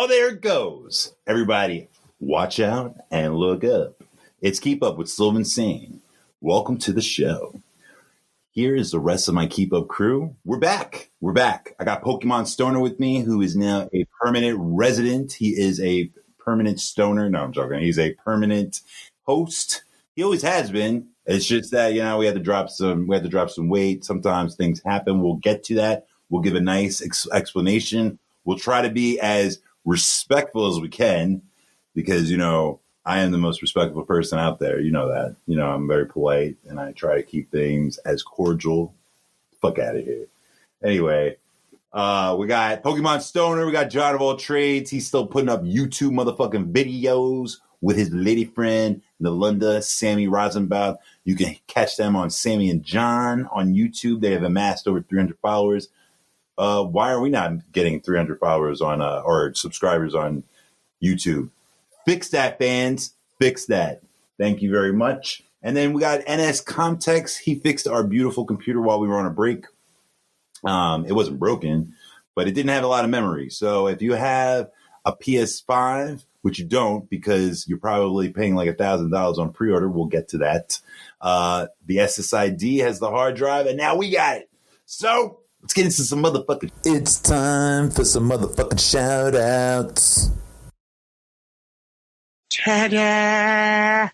Oh, there it goes. Everybody, watch out and look up. It's Keep Up with Stillvinsane. Welcome to the show. Here is the rest of my Keep Up crew. We're back. I got Pokemon Stoner with me, who is now a permanent resident. He is a permanent stoner. No, I'm joking. He's a permanent host. He always has been. It's just that, we had to drop some weight. Sometimes things happen. We'll get to that. We'll give a nice explanation. We'll try to be as respectful as we can because, I am the most respectful person out there. You know that. I'm very polite and I try to keep things as cordial. Fuck out of here. Anyway, we got Pokemon Stoner. We got John of all trades. He's still putting up YouTube motherfucking videos with his lady friend, Nalunda, Sammy Rosenbaum. You can catch them on Sammy and John on YouTube. They have amassed over 300 followers. Why are we not getting 300 followers on or subscribers on YouTube? Fix that, fans. Fix that. Thank you very much. And then we got NS Comtex. He fixed our beautiful computer while we were on a break. It wasn't broken, but it didn't have a lot of memory. So if you have a PS5, which you don't because you're probably paying like $1,000 on pre-order, we'll get to that. The SSID has the hard drive, and now we got it. So let's get into some motherfucking. It's time for some motherfucking shout outs. Ta-da!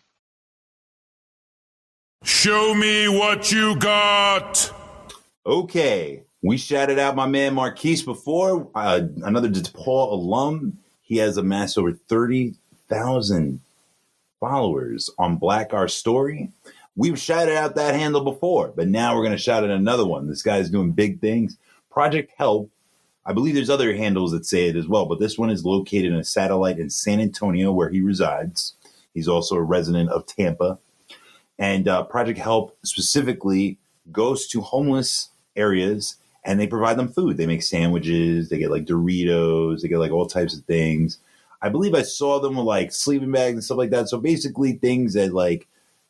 Show me what you got. Okay, we shouted out my man Marquise before, another DePaul alum. He has amassed over 30,000 followers on Black Our Story. We've shouted out that handle before, but now we're going to shout out another one. This guy's doing big things. Project Help. I believe there's other handles that say it as well, but this one is located in a satellite in San Antonio where he resides. He's also a resident of Tampa. And Project Help specifically goes to homeless areas and they provide them food. They make sandwiches. They get like Doritos. They get like all types of things. I believe I saw them with like sleeping bags and stuff like that. So basically things that like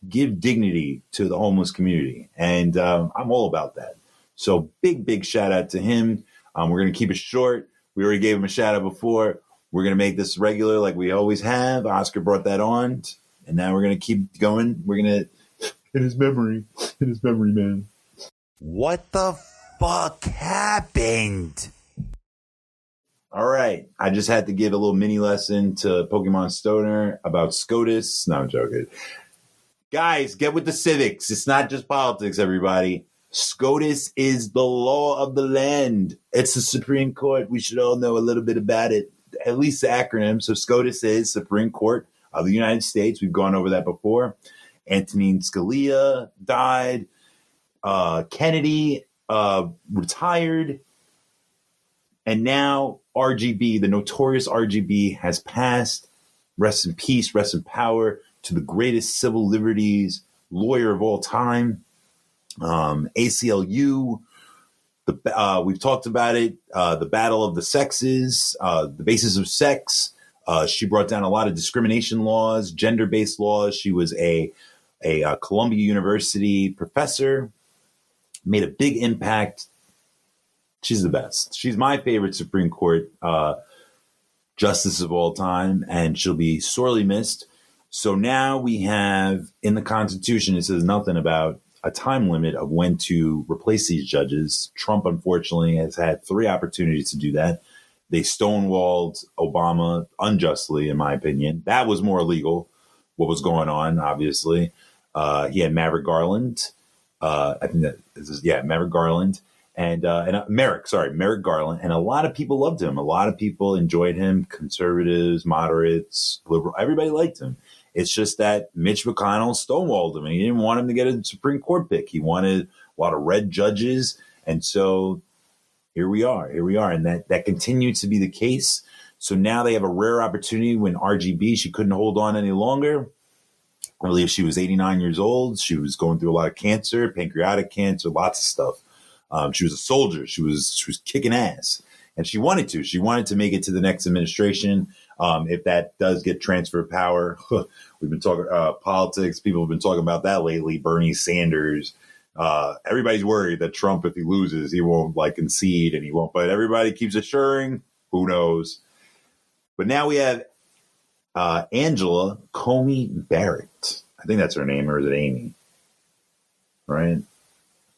give dignity to the homeless community. And I'm all about that. So big shout out to him. We're going to keep it short. We already gave him a shout out before. We're going to make this regular like we always have. Oscar brought that on. And now we're going to keep going. We're going to, in his memory, man. What the fuck happened? All right. I just had to give a little mini lesson to Pokemon Stoner about SCOTUS. No, I'm joking. Guys, get with the civics. It's not just politics, everybody. SCOTUS is the law of the land. It's the Supreme Court. We should all know a little bit about it, at least the acronym. So SCOTUS is Supreme Court of the United States. We've gone over that before. Antonin Scalia died. Kennedy retired. And now RGB, the notorious RGB, has passed. Rest in peace, rest in power to the greatest civil liberties lawyer of all time. ACLU, we've talked about it, the battle of the sexes, the basis of sex. She brought down a lot of discrimination laws, gender-based laws. She was a Columbia University professor, made a big impact. She's the best. She's my favorite Supreme Court justice of all time, and she'll be sorely missed. So now we have in the Constitution, it says nothing about a time limit of when to replace these judges. Trump, unfortunately, has had 3 opportunities to do that. They stonewalled Obama unjustly, in my opinion. That was more illegal, what was going on, obviously. He had Merrick Garland. Merrick Garland. And Merrick Garland. And a lot of people loved him. A lot of people enjoyed him. Conservatives, moderates, liberal, everybody liked him. It's just that Mitch McConnell stonewalled him and he didn't want him to get a Supreme Court pick. He wanted a lot of red judges. And so here we are. And that continued to be the case. So now they have a rare opportunity when RGB, she couldn't hold on any longer. I believe she was 89 years old. She was going through a lot of cancer, pancreatic cancer, lots of stuff. She was a soldier. She was kicking ass. And she wanted to make it to the next administration. If that does get transfer of power, we've been talking politics. People have been talking about that lately. Bernie Sanders. Everybody's worried that Trump, if he loses, he won't concede and he won't. But everybody keeps assuring. Who knows? But now we have Angela Coney Barrett. I think that's her name, or is it Amy? Right?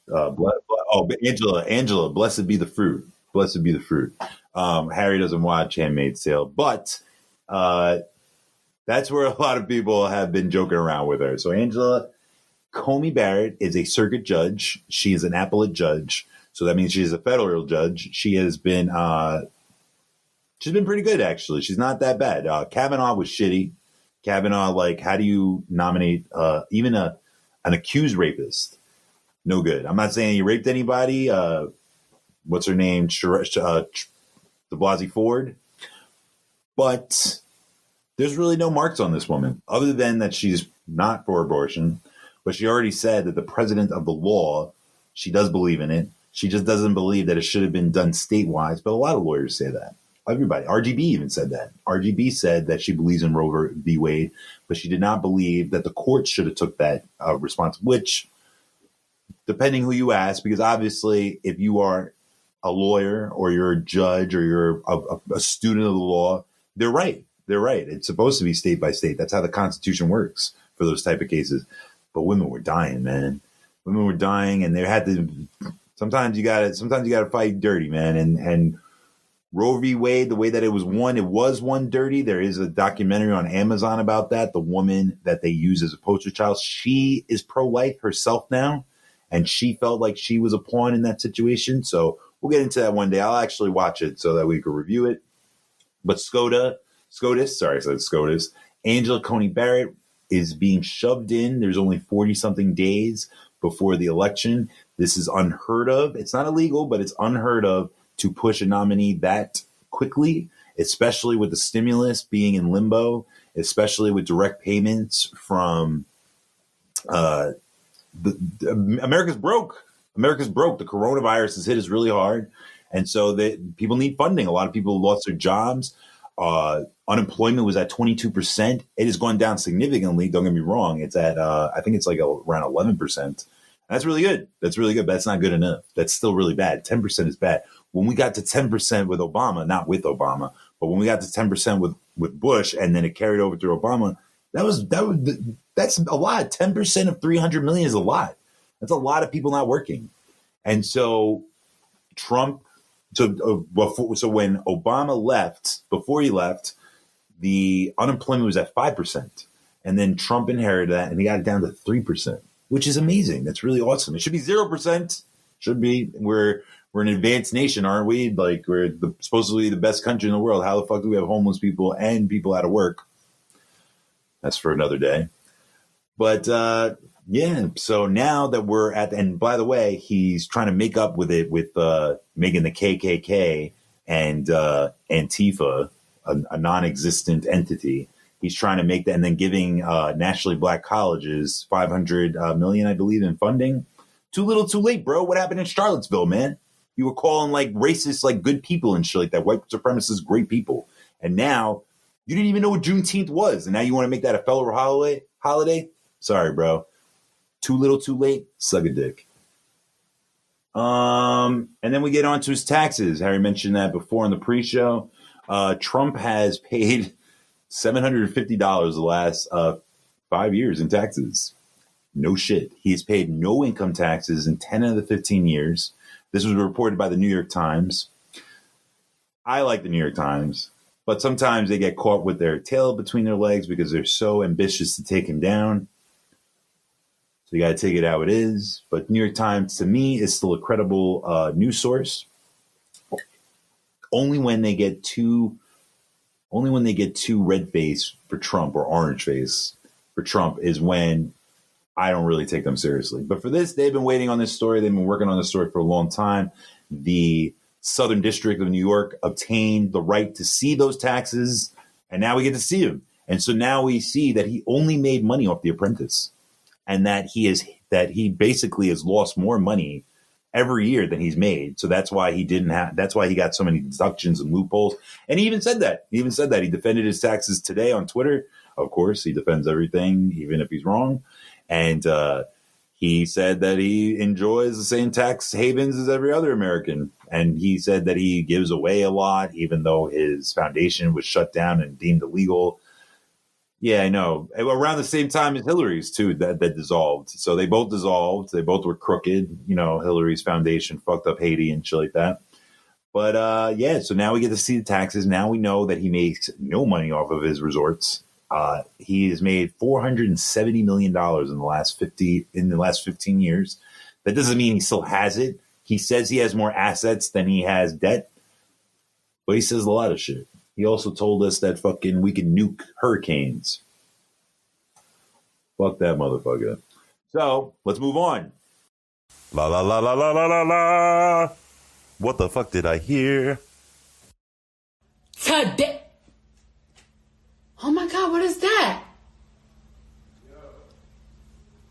Angela, blessed be the fruit. Blessed be the fruit. Harry doesn't watch Handmaid's Tale, but that's where a lot of people have been joking around with her. So Angela Coney Barrett is a circuit judge. She is an appellate judge. So that means she's a federal judge. She has been she's been pretty good, actually. She's not that bad. Kavanaugh was shitty. Kavanaugh, like, how do you nominate even an accused rapist? No good. I'm not saying he raped anybody. What's her name? De Blasey Ford. But there's really no marks on this woman, other than that she's not for abortion. But she already said that the president of the law, she does believe in it. She just doesn't believe that it should have been done state-wise. But a lot of lawyers say that. Everybody. RGB even said that. RGB said that she believes in Roe v. Wade, but she did not believe that the court should have took that response, which, depending who you ask, because obviously if you are a lawyer or you're a judge or you're a student of the law, they're right. They're right. It's supposed to be state by state. That's how the Constitution works for those type of cases. But women were dying, man. Women were dying, and they had to. Sometimes you got to fight dirty, man. And Roe v. Wade, the way that it was won dirty. There is a documentary on Amazon about that. The woman that they use as a poster child, she is pro-life herself now, and she felt like she was a pawn in that situation. So we'll get into that one day. I'll actually watch it so that we can review it. But SCOTUS, Angela Coney Barrett is being shoved in. There's only 40-something days before the election. This is unheard of. It's not illegal, but it's unheard of to push a nominee that quickly, especially with the stimulus being in limbo, especially with direct payments from America's broke. America's broke. The coronavirus has hit us really hard. And so people need funding. A lot of people lost their jobs. Unemployment was at 22%. It has gone down significantly. Don't get me wrong. It's at, I think it's like around 11%. That's really good. That's really good, but that's not good enough. That's still really bad. 10% is bad. When we got to 10% with Obama, not with Obama, but when we got to 10% with Bush, and then it carried over to Obama, that's a lot. 10% of 300 million is a lot. That's a lot of people not working. And so Trump, so when Obama left, before he left, the unemployment was at 5%. And then Trump inherited that, and he got it down to 3%, which is amazing. That's really awesome. It should be 0%. Should be. We're an advanced nation, aren't we? Like, we're supposedly the best country in the world. How the fuck do we have homeless people and people out of work? That's for another day. But yeah, so now that we're at, and by the way, he's trying to make up with it with making the KKK and Antifa a non-existent entity. He's trying to make that, and then giving nationally black colleges $500 million, I believe, in funding. Too little, too late, bro. What happened in Charlottesville, man? You were calling like racists like good people and shit like that, white supremacists great people, and now you didn't even know what Juneteenth was, and now you want to make that a federal holiday? Sorry, bro. Too little, too late. Suck a dick. And then we get on to his taxes. Harry mentioned that before in the pre-show. Trump has paid $750 the last 5 years in taxes. No shit. He's paid no income taxes in 10 of the 15 years. This was reported by the New York Times. I like the New York Times, but sometimes they get caught with their tail between their legs because they're so ambitious to take him down. So you got to take it how it is. But New York Times, to me, is still a credible news source. Only when they get too red face for Trump or orange face for Trump is when I don't really take them seriously. But for this, they've been waiting on this story. They've been working on this story for a long time. The Southern District of New York obtained the right to see those taxes, and now we get to see them. And so now we see that he only made money off The Apprentice, and that he basically has lost more money every year than he's made. So that's why he got so many deductions and loopholes. And he even said that. He defended his taxes today on Twitter. Of course, he defends everything, even if he's wrong. And he said that he enjoys the same tax havens as every other American. And he said that he gives away a lot, even though his foundation was shut down and deemed illegal. Yeah, I know. Around the same time as Hillary's, too, that dissolved. So they both dissolved. They both were crooked. You know, Hillary's foundation fucked up Haiti and shit like that. But, yeah, so now we get to see the taxes. Now we know that he makes no money off of his resorts. He has made $470 million in the last 15 years. That doesn't mean he still has it. He says he has more assets than he has debt, but he says a lot of shit. He also told us that fucking we can nuke hurricanes. Fuck that motherfucker. So let's move on. La la la la la la la la. What the fuck did I hear? Today. Oh my God, what is that?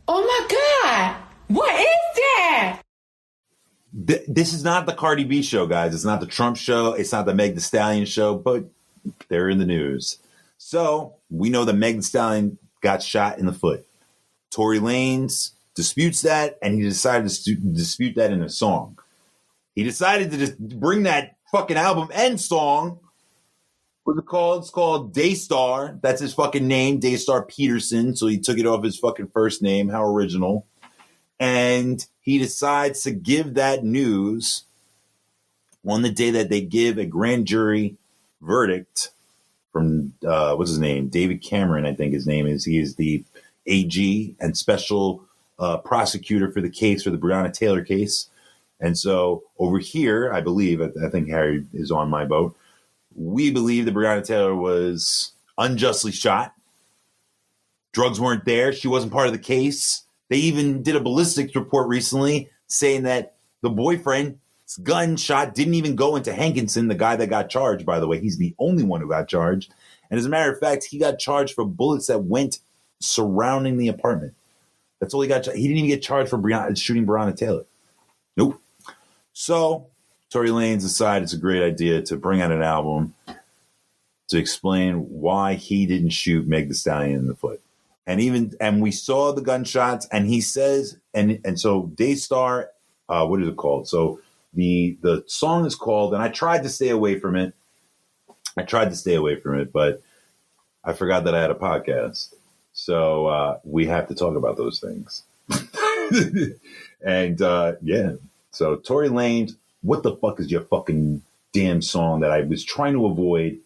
Oh my God, what is that? This is not the Cardi B show, guys. It's not the Trump show. It's not the Meg Thee Stallion show, but they're in the news. So we know that Meg Thee Stallion got shot in the foot. Tory Lanez disputes that, and he decided to dispute that in a song. He decided to just bring that fucking album and song. What's it called? It's called Daystar. That's his fucking name, Daystar Peterson. So he took it off his fucking first name. How original. And he decides to give that news on the day that they give a grand jury verdict from, what's his name? David Cameron, I think his name is. He is the AG and special prosecutor for the case, for the Breonna Taylor case. And so over here, I believe, I think Harry is on my boat. We believe that Breonna Taylor was unjustly shot. Drugs weren't there. She wasn't part of the case. They even did a ballistics report recently saying that the boyfriend's gunshot didn't even go into Hankinson, the guy that got charged, by the way. He's the only one who got charged. And as a matter of fact, he got charged for bullets that went surrounding the apartment. That's all he got. He didn't even get charged for shooting Breonna Taylor. Nope. So Tory Lanez decided it's a great idea to bring out an album to explain why he didn't shoot Meg Thee Stallion in the foot. And we saw the gunshots, and he says, and so Daystar, what is it called? So the song is called, and I tried to stay away from it. But I forgot that I had a podcast. So we have to talk about those things. And yeah, so Tory Lanez, what the fuck is your fucking damn song that I was trying to avoid?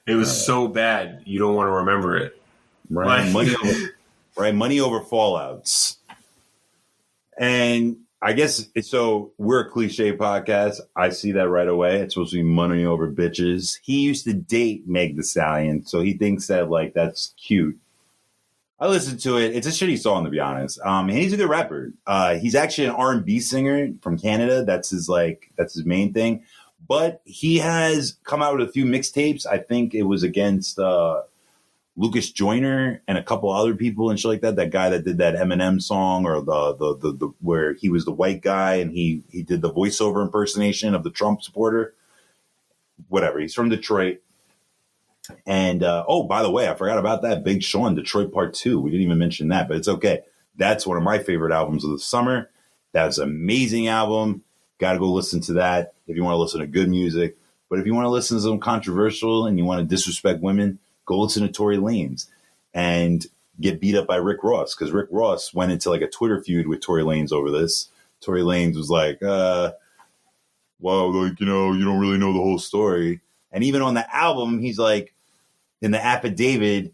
It was so bad, you don't want to remember it. Right, money over fallouts. And I guess so. We're a cliche podcast. I see that right away. It's supposed to be money over bitches. He used to date Meg Thee Stallion, so he thinks that like that's cute. I listened to it. It's a shitty song, to be honest. He's a good rapper. He's actually an R&B singer from Canada. That's his main thing. But he has come out with a few mixtapes. I think it was against Lucas Joyner and a couple other people and shit like that. That guy that did that Eminem song, or the where he was the white guy and he did the voiceover impersonation of the Trump supporter. Whatever. He's from Detroit. And by the way, I forgot about that. Big Sean, Detroit Part 2. We didn't even mention that, but it's okay. That's one of my favorite albums of the summer. That's an amazing album. Got to go listen to that if you want to listen to good music. But if you want to listen to some controversial and you want to disrespect women, go listen to Tory Lanez and get beat up by Rick Ross, because Rick Ross went into like a Twitter feud with Tory Lanez over this. Tory Lanez was like, well, like, you don't really know the whole story. And even on the album, he's like, in the affidavit,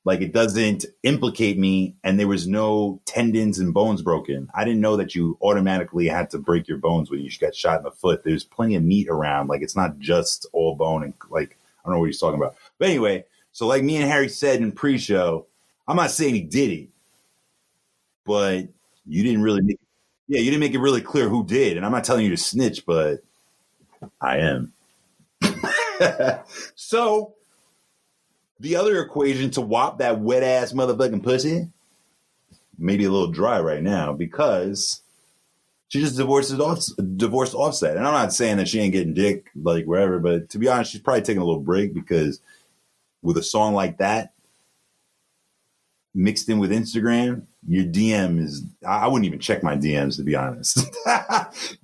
like, it doesn't implicate me, and there was no tendons and bones broken. I didn't know that you automatically had to break your bones when you got shot in the foot. There's plenty of meat around. Like, it's not just all bone. And like, I don't know what he's talking about. But anyway, so like me and Harry said in pre-show, I'm not saying he did it, but you didn't make it really clear who did. And I'm not telling you to snitch, but I am. So the other equation to whop that wet ass motherfucking pussy, maybe a little dry right now, because she just divorced Offset. And I'm not saying that she ain't getting dick like wherever, but to be honest, she's probably taking a little break, because with a song like that, mixed in with Instagram, your DM is, I wouldn't even check my DMs, to be honest.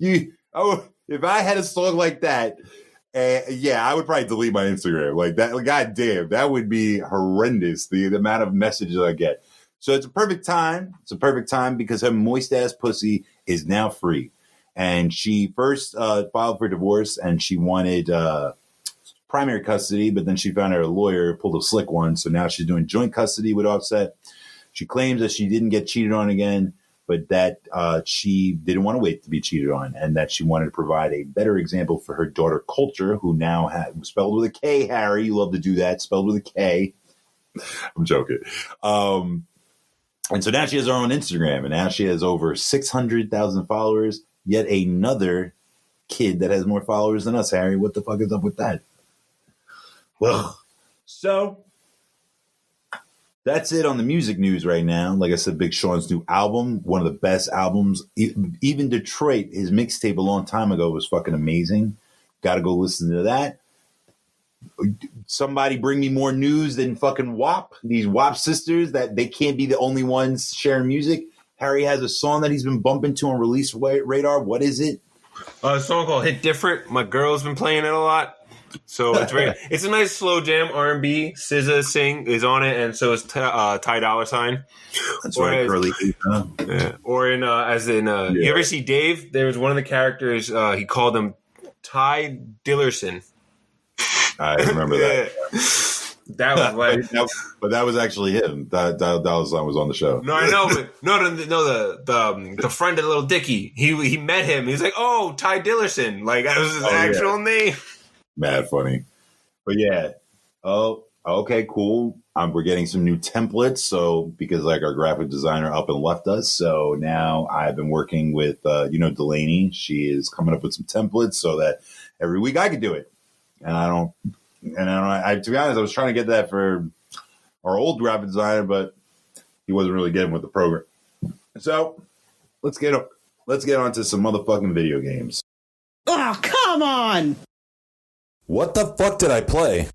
If I had a song like that, yeah, I would probably delete my Instagram. Like that, God damn, that would be horrendous, the amount of messages I get. So it's a perfect time. It's a perfect time because her moist ass pussy is now free. And she first filed for divorce and she wanted primary custody, but then she found her lawyer pulled a slick one. So now she's doing joint custody with Offset. She claims that she didn't get cheated on again, but that she didn't want to wait to be cheated on and that she wanted to provide a better example for her daughter, Culture, who now spelled with a K, Harry. You love to do that, spelled with a K. I'm joking. And so now she has her own Instagram, and now she has over 600,000 followers. Yet another kid that has more followers than us, Harry. What the fuck is up with that? Well, so that's it on the music news right now. Like I said, Big Sean's new album, one of the best albums. Even Detroit, his mixtape a long time ago was fucking amazing. Got to go listen to that. Somebody bring me more news than fucking WAP. These WAP sisters, that they can't be the only ones sharing music. Harry has a song that he's been bumping to on Release Radar. What is it? A song called "Hit Different." My girl's been playing it a lot, so it's a nice slow jam R&B. SZA is on it, and so is Ty Dolla $ign. That's right, Curly. Yeah. Or in you ever see Dave? There was one of the characters. He called him Ty Dillerson. I remember that. That was like, but that was actually him. Dolla $ign was on the show. No, I know, but the friend of Little Dicky. He met him. He's like, oh, Ty Dillerson. Like that was his actual name. Mad funny, but yeah. Oh, okay, cool. We're getting some new templates. So because like our graphic designer up and left us, so now I've been working with Delaney. She is coming up with some templates so that every week I could do it. And to be honest, I was trying to get that for our old graphic designer, but he wasn't really getting with the program. So let's get on to some motherfucking video games. Oh, come on! What the fuck did I play?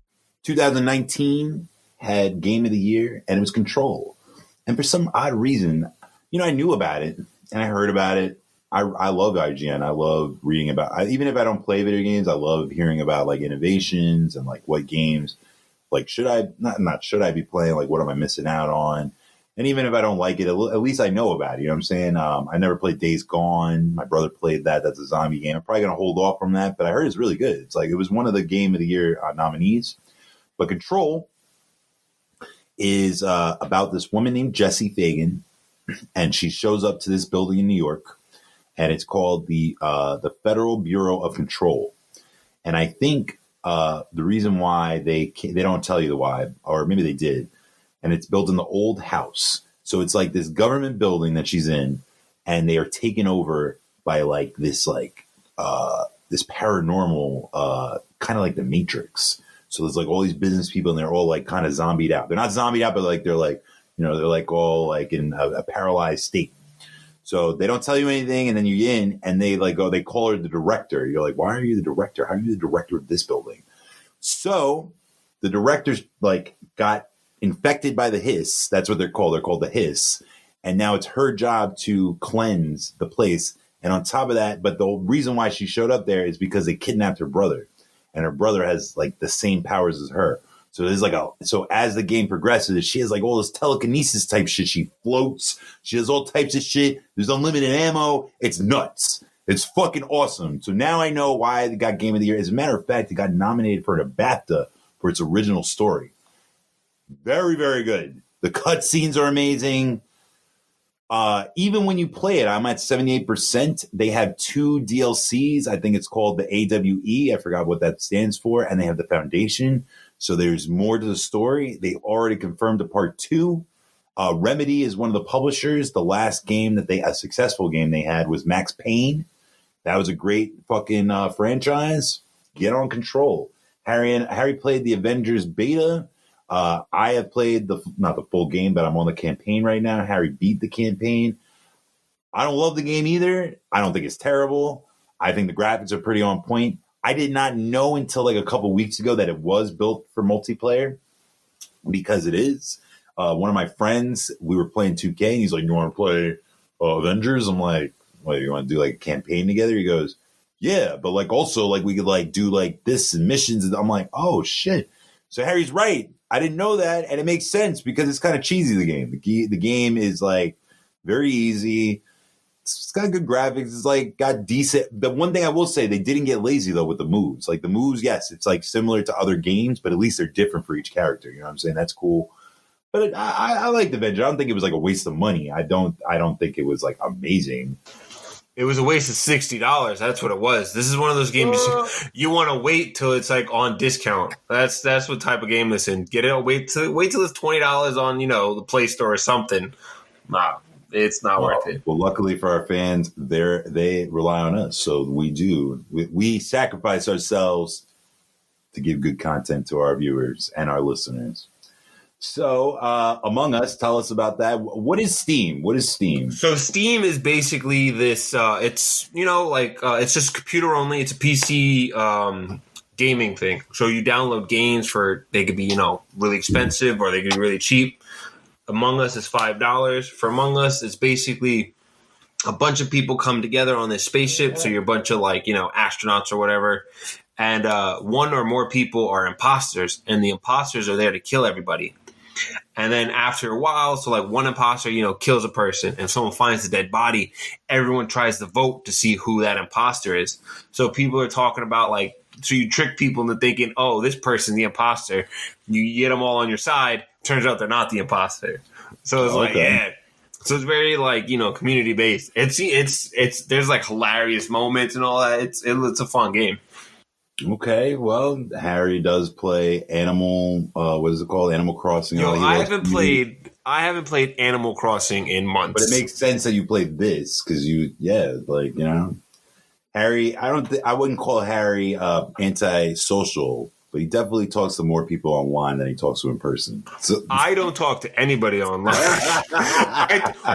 2019 had Game of the Year, and it was Control. And for some odd reason, I knew about it, and I heard about it. I love IGN. I love reading about, even if I don't play video games, I love hearing about like innovations and like what games, like should I be playing? Like what am I missing out on? And even if I don't like it, at least I know about it. You know what I'm saying? I never played Days Gone. My brother played that. That's a zombie game. I'm probably going to hold off from that, but I heard it's really good. It's like, it was one of the Game of the Year nominees. But Control is about this woman named Jessie Fagan, and she shows up to this building in New York. And it's called the Federal Bureau of Control. And I think the reason why they don't tell you the why, or maybe they did, and it's built in the old house. So it's like this government building that she's in, and they are taken over by like this paranormal, kind of like the Matrix. So there's like all these business people, and they're all like kind of zombied out. They're not zombied out, but like they're like all like in a paralyzed state. So they don't tell you anything, and then you're in, and they call her the director. You're like, why are you the director? How are you the director of this building? So the directors like got infected by the hiss. That's what they're called. They're called the hiss. And now it's her job to cleanse the place. And on top of that, but the reason why she showed up there is because they kidnapped her brother. And her brother has like the same powers as her. So there's so as the game progresses, she has like all this telekinesis type shit. She floats. She does all types of shit. There's unlimited ammo. It's nuts. It's fucking awesome. So now I know why it got Game of the Year. As a matter of fact, it got nominated for a BAFTA for its original story. Very, very good. The cutscenes are amazing. Even when you play it, I'm at 78%. They have 2 DLCs. I think it's called the AWE. I forgot what that stands for. And they have the Foundation. So there's more to the story. They already confirmed a part 2. Remedy is one of the publishers. The last game a successful game they had was Max Payne. That was a great fucking franchise. Get on Control. Harry played the Avengers beta. I have played not the full game, but I'm on the campaign right now. Harry beat the campaign. I don't love the game either. I don't think it's terrible. I think the graphics are pretty on point. I did not know until like a couple weeks ago that it was built for multiplayer, because it is. One of my friends, we were playing 2K, and he's like, "You want to play Avengers?" I'm like, "What? You want to do like a campaign together?" He goes, "Yeah, but like also like we could like do like this and missions." And I'm like, "Oh shit!" So Harry's right. I didn't know that, and it makes sense because it's kind of cheesy. The game, the game is like very easy. It's got good graphics. It's like got decent. The one thing I will say, they didn't get lazy though with the moves. Like the moves, yes, it's like similar to other games, but at least they're different for each character. You know what I'm saying? That's cool. But I like the Avenger. I don't think it was like a waste of money. I don't think it was like amazing. It was a waste of $60. That's what it was. This is one of those games you want to wait till it's like on discount. That's what type of game this is. Get it. Wait till it's $20 on the Play Store or something. Nah, it's not worth it. Well, luckily for our fans, they rely on us, so we sacrifice ourselves to give good content to our viewers and our listeners. So, Among Us, tell us about that. What is Steam? So Steam is basically this. It's it's just computer only. It's a PC gaming thing. So you download games they could be really expensive or they could be really cheap. Among Us is $5. For Among Us, it's basically a bunch of people come together on this spaceship. So you're a bunch of astronauts or whatever. And one or more people are imposters, and the imposters are there to kill everybody. And then after a while, so like one imposter, kills a person and someone finds a dead body, everyone tries to vote to see who that imposter is. So people are talking about so you trick people into thinking, oh, this person's the imposter. You get them all on your side. Turns out they're not the imposter. So it's yeah. So it's very community based. It's there's hilarious moments and all that. It's a fun game. Okay, well, Harry does play Animal. What is it called? Animal Crossing. I haven't played Animal Crossing in months. But it makes sense that you played this because Harry. I wouldn't call Harry antisocial, but he definitely talks to more people online than he talks to in person. So, I don't talk to anybody online.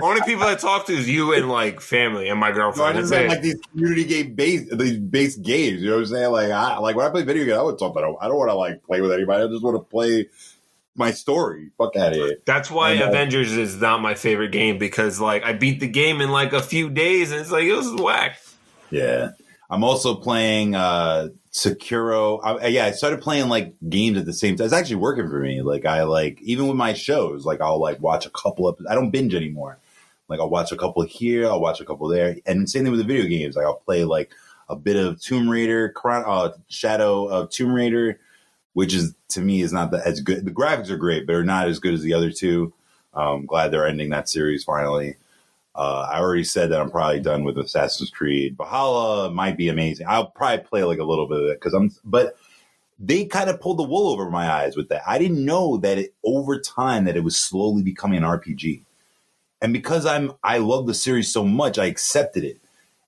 Only people I talk to is you and family and my girlfriend. I just like these community game based games. You know what I'm saying? When I play video games, I would talk about. I don't want to play with anybody. I just want to play my story. Fuck out of here. That's why Avengers is not my favorite game because I beat the game in a few days and it's it was whack. Yeah, I'm also playing Sekiro. I started playing games at the same time. It's actually working for me. Even with my shows, I'll watch a couple of. I don't binge anymore. I'll watch a couple here, I'll watch a couple there, and same thing with the video games. I'll play a bit of Tomb Raider, Shadow of Tomb Raider, which is to me is not as good. The graphics are great, but they're not as good as the other two. I'm glad they're ending that series finally. I already said that I'm probably done with Assassin's Creed. Valhalla might be amazing. I'll probably play a little bit of it but they kind of pulled the wool over my eyes with that. I didn't know that over time that it was slowly becoming an RPG. And because I love the series so much, I accepted it.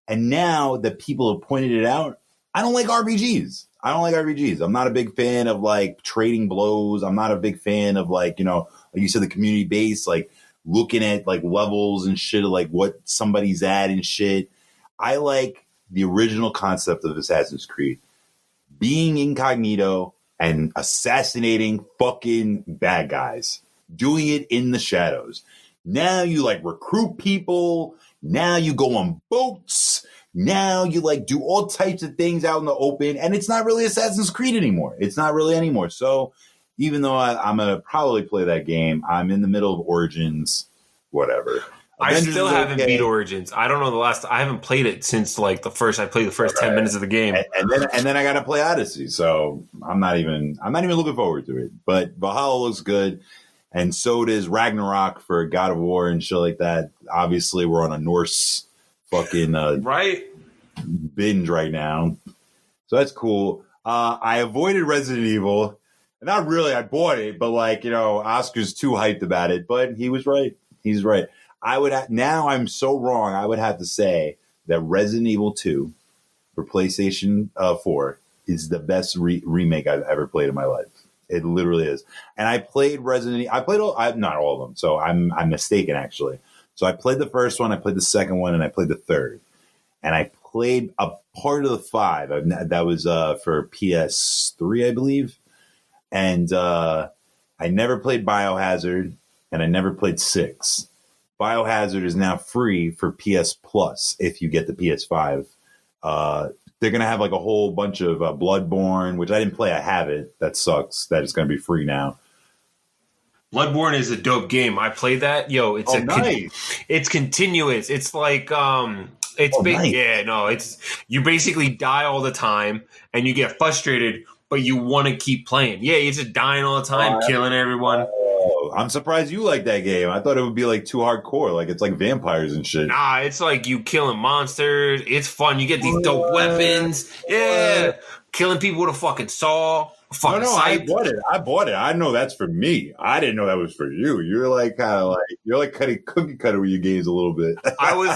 And now that people have pointed it out, I don't like RPGs. I'm not a big fan of trading blows. I'm not a big fan of like you said, the community base, looking at levels and shit of what somebody's at and shit. I like the original concept of Assassin's Creed. Being incognito and assassinating fucking bad guys. Doing it in the shadows. Now you recruit people. Now you go on boats. Now you do all types of things out in the open. And it's not really Assassin's Creed anymore. It's not really anymore. So even though I'm going to probably play that game, I'm in the middle of Origins, whatever. Avengers I still haven't beat Origins. I don't know I haven't played it since I played the first 10 minutes of the game. And then I got to play Odyssey. So I'm not even looking forward to it. But Valhalla looks good. And so does Ragnarok for God of War and shit like that. Obviously, we're on a Norse fucking right binge right now. So that's cool. I avoided Resident Evil. Not really. I bought it, but Oscar's too hyped about it. But he was right. He's right. Now I'm so wrong. I would have to say that Resident Evil 2 for PlayStation 4 is the best remake I've ever played in my life. It literally is. And I played not all of them. So I'm mistaken actually. So I played the first one, I played the second one, and I played the third. And I played a part of the 5. That was for PS3, I believe. And I never played Biohazard. and I never played 6. Biohazard is now free for PS Plus if you get the PS5. They're going to have like a whole bunch of Bloodborne, which I didn't play. I have it. That sucks that it's going to be free now. Bloodborne is a dope game. I played that. Yo, it's nice. It's continuous. It's like it's big. Nice. Yeah, no, it's you basically die all the time and you get frustrated, but you want to keep playing. Yeah, you're just dying all the time, killing everyone. I'm surprised you like that game. I thought it would be like too hardcore. Like it's like vampires and shit. Nah, it's like you killing monsters. It's fun. You get these dope weapons. Yeah, killing people with a fucking saw. I bought it. I know that's for me. I didn't know that was for you. You're like kind of like you're like cookie cutter with your games a little bit. I was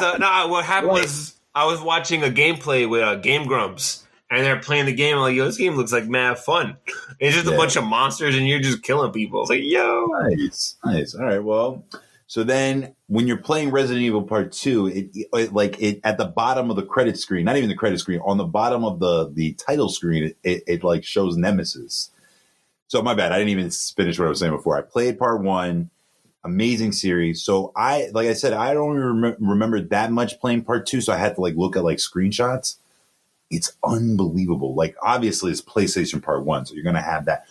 what happened was I was watching a gameplay with Game Grumps, and they're playing the game. I'm like, yo, this game looks like mad fun. It's just a bunch of monsters, and you're just killing people. It's like, yo, nice. All right, well. So then when you're playing Resident Evil Part 2, it at the bottom of the credit screen, not even the credit screen, on the bottom of the title screen, it like shows Nemesis. So my bad. I didn't even finish what I was saying before. I played Part 1, amazing series. So like I said, I don't remember that much playing Part 2. So I had to like look at like screenshots. It's unbelievable. Like obviously it's PlayStation Part 1. So you're going to have that,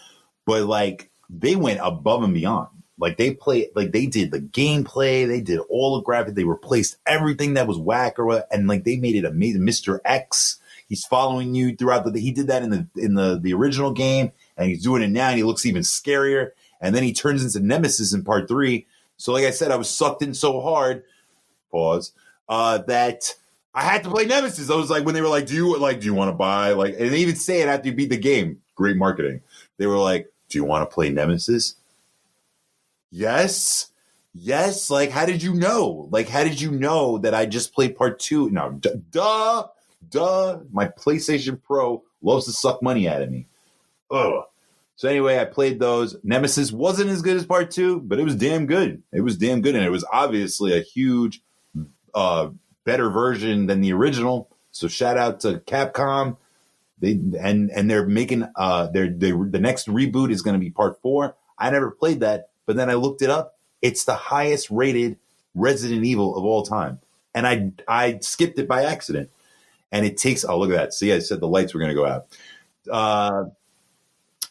but like they went above and beyond. Like they did the gameplay, they did all the graphics, they replaced everything that was whack or what, and like they made it amazing. Mr. X, he's following you throughout he did that in the original game, and he's doing it now, and he looks even scarier. And then he turns into Nemesis in Part 3. So like I said, I was sucked in so hard, that I had to play Nemesis. I was like, when they were like, do you want to buy like, and they even say it after you beat the game. Great marketing. They were like, do you want to play Nemesis? Yes. Like, how did you know? Like, how did you know that I just played Part 2? No, duh. My PlayStation Pro loves to suck money out of me. Ugh. So anyway, I played those. Nemesis wasn't as good as Part 2, but it was damn good. And it was obviously a huge, better version than the original. So shout out to Capcom. They're making the next reboot is going to be Part 4. I never played that. But then I looked it up. It's the highest rated Resident Evil of all time. And I skipped it by accident. And it takes, oh, look at that. See, I said the lights were going to go out.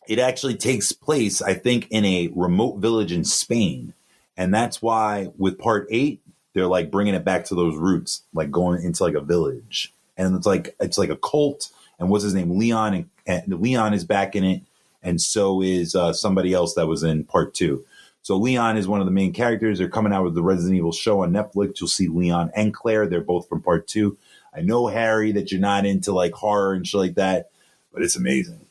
It actually takes place, I think, in a remote village in Spain. And that's why with Part 8, they're like bringing it back to those roots, like going into like a village. And it's like a cult. And what's his name? Leon. And Leon is back in it. And so is somebody else that was in Part 2. So Leon is one of the main characters. They're coming out with the Resident Evil show on Netflix. You'll see Leon and Claire. They're both from Part 2. I know, Harry, that you're not into like horror and shit like that, but it's amazing.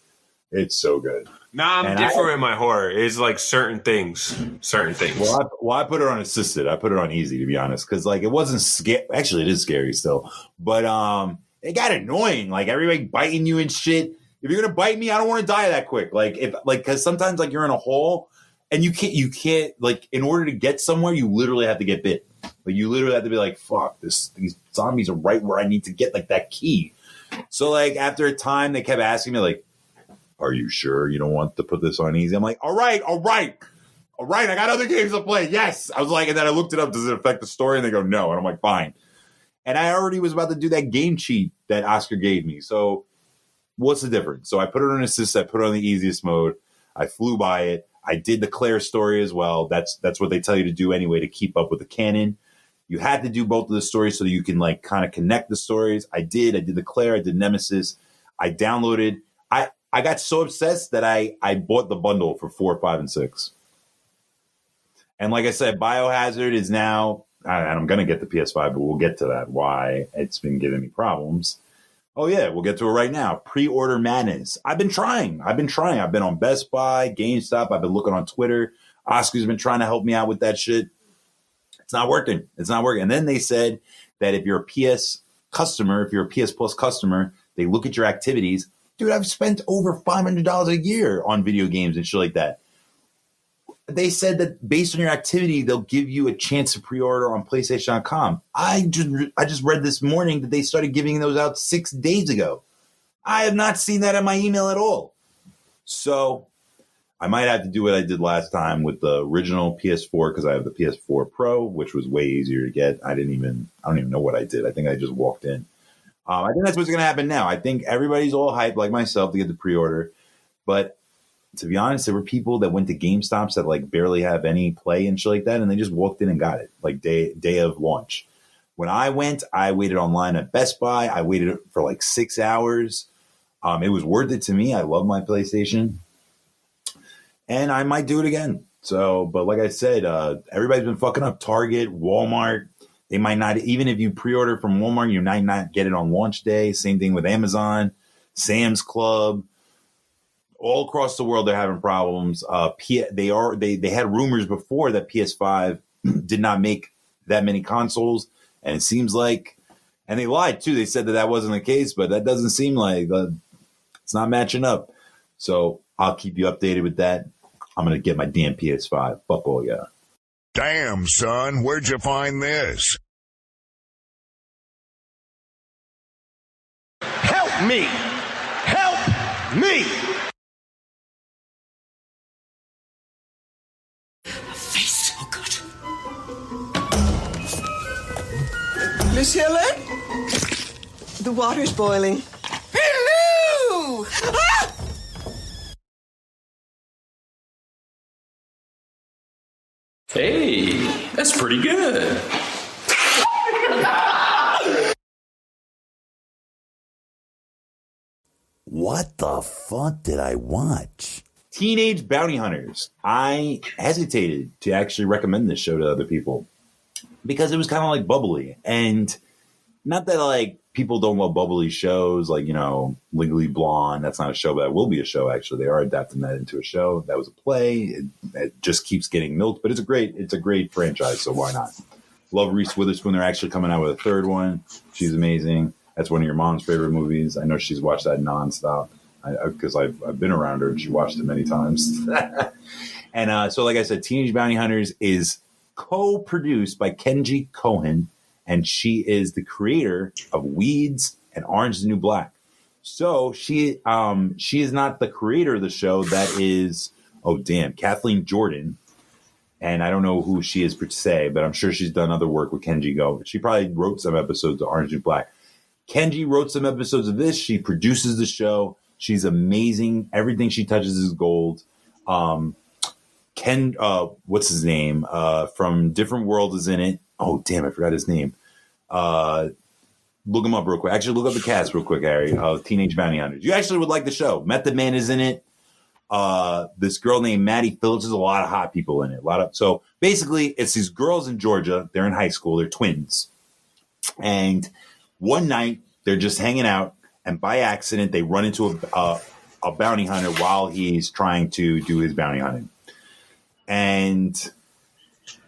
It's so good. Nah, I'm different in my horror. It's like certain things. Well, I put it on assisted. I put it on easy, to be honest, because like it wasn't scary. Actually, it is scary still, but it got annoying. Like everybody biting you and shit. If you're gonna bite me, I don't want to die that quick. Because sometimes like you're in a hole. And you can't like, in order to get somewhere, you literally have to get bit. Like you literally have to be like, fuck, these zombies are right where I need to get like that key. So like after a time, they kept asking me like, are you sure you don't want to put this on easy? I'm like, all right. I got other games to play. Yes. I was like, and then I looked it up. Does it affect the story? And they go, no. And I'm like, fine. And I already was about to do that game cheat that Oscar gave me. So what's the difference? So I put it on assist. I put it on the easiest mode. I flew by it. I did the Claire story as well. That's what they tell you to do anyway to keep up with the canon. You had to do both of the stories so that you can like kind of connect the stories. I did the Claire. I did Nemesis. I downloaded. I got so obsessed that I bought the bundle for 4, 5, and 6. And like I said, Biohazard is now, and I'm going to get the PS5, but we'll get to that, why it's been giving me problems. Oh, yeah, we'll get to it right now. Pre-order madness. I've been trying. I've been on Best Buy, GameStop. I've been looking on Twitter. Oscar's been trying to help me out with that shit. It's not working. And then they said that if you're a PS customer, if you're a PS Plus customer, they look at your activities. Dude, I've spent over $500 a year on video games and shit like that. They said that based on your activity, they'll give you a chance to pre-order on PlayStation.com. I just read this morning that they started giving those out 6 days ago. I have not seen that in my email at all. So I might have to do what I did last time with the original PS4 because I have the PS4 Pro, which was way easier to get. I don't even know what I did. I think I just walked in. I think that's what's going to happen now. I think everybody's all hyped, like myself, to get the pre-order. But to be honest, there were people that went to GameStops that like barely have any play and shit like that, and they just walked in and got it like day of launch. When I went, I waited online at Best Buy. I waited for like 6 hours. It was worth it to me. I love my PlayStation. And I might do it again. So, but like I said, everybody's been fucking up. Target, Walmart. They might not, even if you pre-order from Walmart, you might not get it on launch day. Same thing with Amazon, Sam's Club. All across the world, they're having problems. They had rumors before that PS5 did not make that many consoles. And it seems like, and they lied too. They said that wasn't the case, but that doesn't seem like it's not matching up. So I'll keep you updated with that. I'm going to get my damn PS5. Fuck all ya. Damn, son, where'd you find this? Help me! Help me! Face so good. Miss Helen? The water's boiling. Hello! Ah! Hey, that's pretty good. What the fuck did I watch? Teenage Bounty Hunters. I hesitated to actually recommend this show to other people because it was kind of like bubbly. And not that like people don't love bubbly shows like, you know, Legally Blonde. That's not a show, but that will be a show, actually. They are adapting that into a show. That was a play. It just keeps getting milked, but it's a great franchise, so why not? Love Reese Witherspoon. They're actually coming out with a third one. She's amazing. That's one of your mom's favorite movies. I know she's watched that nonstop because I've been around her and she watched it many times. And so, like I said, Teenage Bounty Hunters is co-produced by Kenji Cohen, and she is the creator of Weeds and Orange is the New Black. So she is not the creator of the show. That is, Kathleen Jordan. And I don't know who she is per se, but I'm sure she's done other work with Kenji Go. She probably wrote some episodes of Orange is the New Black. Kenji wrote some episodes of this. She produces the show. She's amazing. Everything she touches is gold. What's his name? From Different World is in it. Oh, damn, I forgot his name. Look him up real quick. Actually, look up the cast real quick, Harry. Teenage Bounty Hunters. You actually would like the show. Method Man is in it. This girl named Maddie Phillips. There's a lot of hot people in it. So basically, it's these girls in Georgia. They're in high school. They're twins. And one night, they're just hanging out. And by accident, they run into a bounty hunter while he's trying to do his bounty hunting. And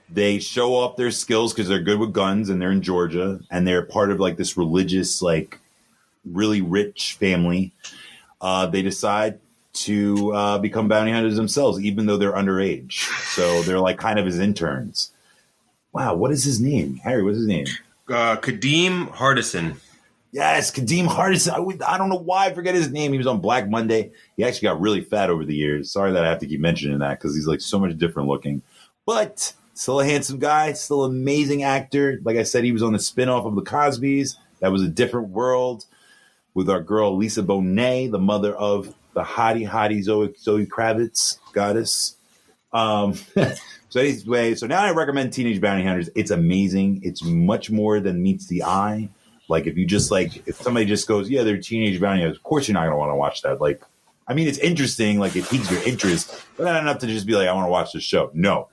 they show off their skills because they're good with guns and they're in Georgia. And they're part of like this religious, like really rich family. They decide to become bounty hunters themselves, even though they're underage. So they're like kind of his interns. Wow, what is his name? Harry, what's his name? Kadeem Hardison. Yes, Kadeem Hardison. I don't know why I forget his name. He was on Black Monday. He actually got really fat over the years. Sorry that I have to keep mentioning that because he's like so much different looking. But still a handsome guy, still an amazing actor. Like I said, he was on the spinoff of The Cosbys. That was a different world with our girl Lisa Bonet, the mother of the hottie Zoe Kravitz goddess. So anyway, so now I recommend Teenage Bounty Hunters. It's amazing. It's much more than meets the eye. Like if you just like, if somebody just goes, yeah, they're Teenage Bounty Hunters, of course you're not going to want to watch that. Like, I mean, it's interesting. Like it piques your interest, but not enough to just be like, I want to watch this show. No,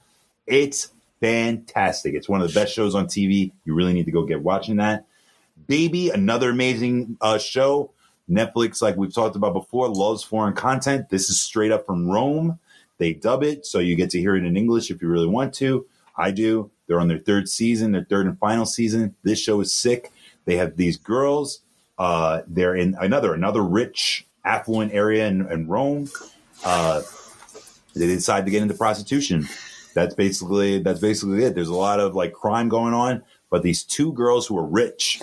it's fantastic. It's one of the best shows on TV. You really need to go get watching that. Baby, another amazing show. Netflix, like we've talked about before, loves foreign content. This is straight up from Rome. They dub it, so you get to hear it in English if you really want to. I do. They're on their third season, their third and final season. This show is sick. They have these girls. They're in another rich, affluent area in Rome. They decide to get into prostitution. That's basically it. There's a lot of like crime going on, but these two girls who are rich,